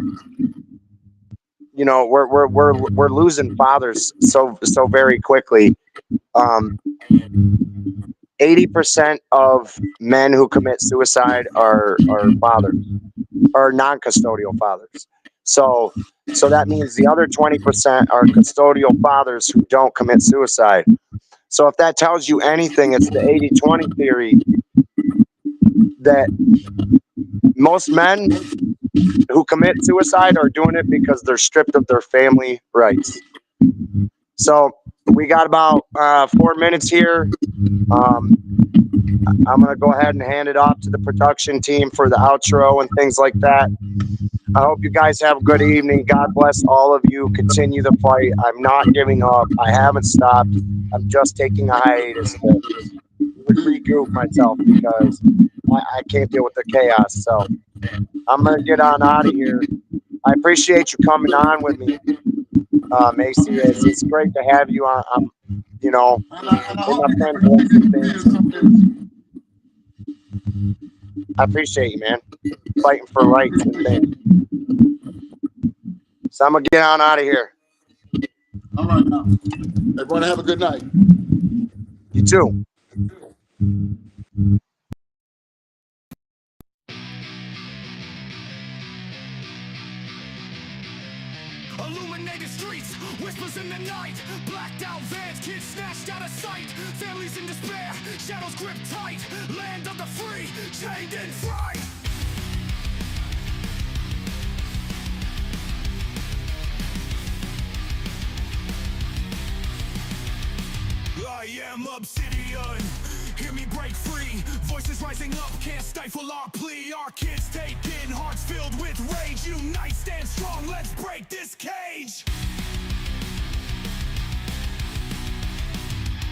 Speaker 3: we're losing fathers so very quickly. 80% of men who commit suicide are fathers, or non-custodial fathers. So that means the other 20% are custodial fathers who don't commit suicide. So if that tells you anything, it's the 80-20 theory, that most men who commit suicide are doing it because they're stripped of their family rights. So we got about 4 minutes here. I'm going to go ahead and hand it off to the production team for the outro and things like that. I hope you guys have a good evening. God bless all of you. Continue the fight. I'm not giving up. I haven't stopped. I'm just taking a hiatus to regroup myself because I can't deal with the chaos. So I'm going to get on out of here. I appreciate you coming on with me, Macy. It's great to have you on. You know,
Speaker 4: And I
Speaker 3: in
Speaker 4: hope
Speaker 3: my
Speaker 4: you
Speaker 3: friend
Speaker 4: can
Speaker 3: voice and
Speaker 4: hear
Speaker 3: things.
Speaker 4: something.
Speaker 3: I appreciate you, man. Fighting for rights and things. So I'm going to get on out of here.
Speaker 4: All right, now. Everyone have a good night.
Speaker 3: You too.
Speaker 1: Illuminated streets, whispers in the night. Blacked out vans, kids snatched out of sight. Families in despair, shadows grip tight. Land of the free, chained in fright. I am Obsidian, hear me break free. Voices rising up, can't stifle our plea. Our kids taken, hearts filled with rage. Unite, stand strong, let's break this cage.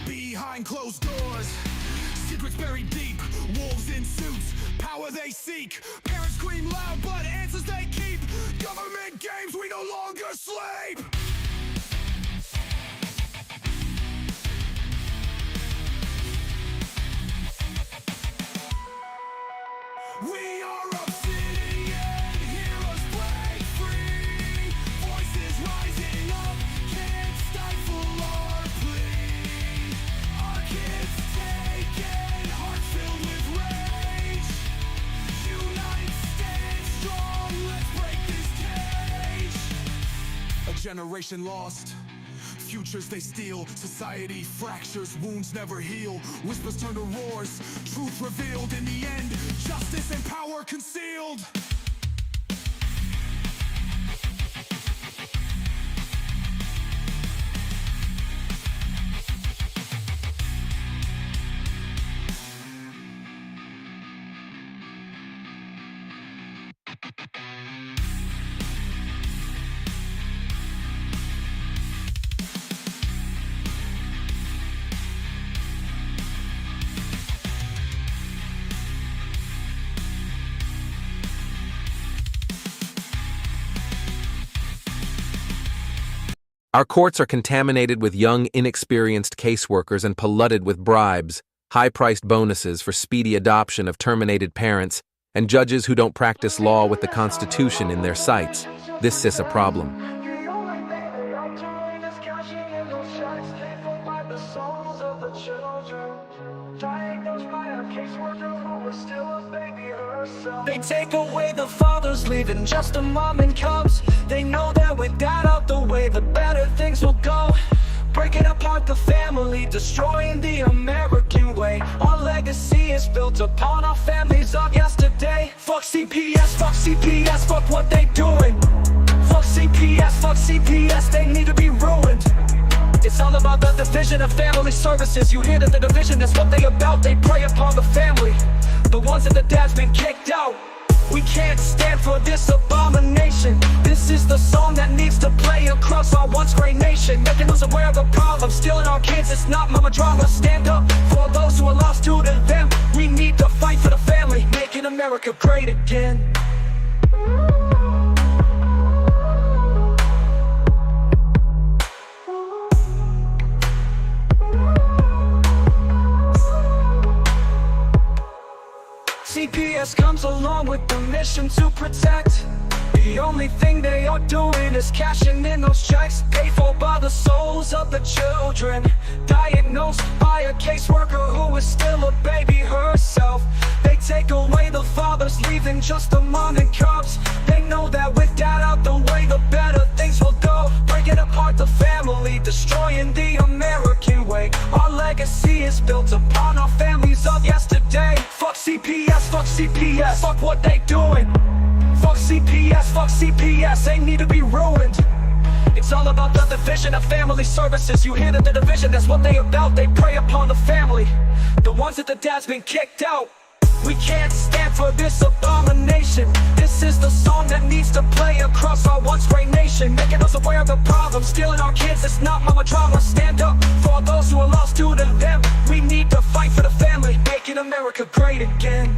Speaker 1: Behind closed doors, secrets buried deep. Wolves in suits, power they seek. Parents scream loud, but answers they keep. Government games, we no longer sleep. We are Obsidian, heroes break free. Voices rising up, can't stifle our plea. Our kids taken, hearts filled with rage. Unite, stand strong, let's break this cage. A generation lost, futures they steal. Society fractures, wounds never heal. Whispers turn to roars, truth revealed. In the end, justice and power concealed.
Speaker 2: Our courts are contaminated with young, inexperienced caseworkers and polluted with bribes, high-priced bonuses for speedy adoption of terminated parents, and judges who don't practice law with the Constitution in their sights. This is a problem.
Speaker 5: They take away the fathers, leaving just a mom and cubs. They know that with that out the way, the better things will go. Breaking apart the family, destroying the American way. Our legacy is built upon our families of yesterday. Fuck CPS, fuck what they doing. Fuck CPS, they need to be ruined. It's all about the division of family services. You hear that the division, that's what they about. They prey upon the family, the ones that the dad's been kicked out. We can't stand for this abomination. This is the song that needs to play across our once great nation, making us aware of the problem, stealing our kids. It's not mama drama. Stand up for those who are lost to them. We need to fight for the family, making America great again. CPS comes along with the mission to protect. The only thing they are doing is cashing in those checks, paid for by the souls of the children, diagnosed by a caseworker who is still a baby herself. They take away the fathers, leaving just the mom and cubs. They know that with dad out the way, the better things will go. Breaking apart the family, destroying the American way. Our legacy is built upon our families of yesterday. Fuck CPS, fuck what they doing. Fuck CPS, they need to be ruined. It's all about the division of family services. You hear that the division, that's what they about. They prey upon the family, the ones that the dad's been kicked out. We can't stand for this abomination. This is the song that needs to play across our once great nation, making us aware of the problem, stealing our kids. It's not mama drama. Stand up for those who are lost to them. We need to fight for the family, making America great again.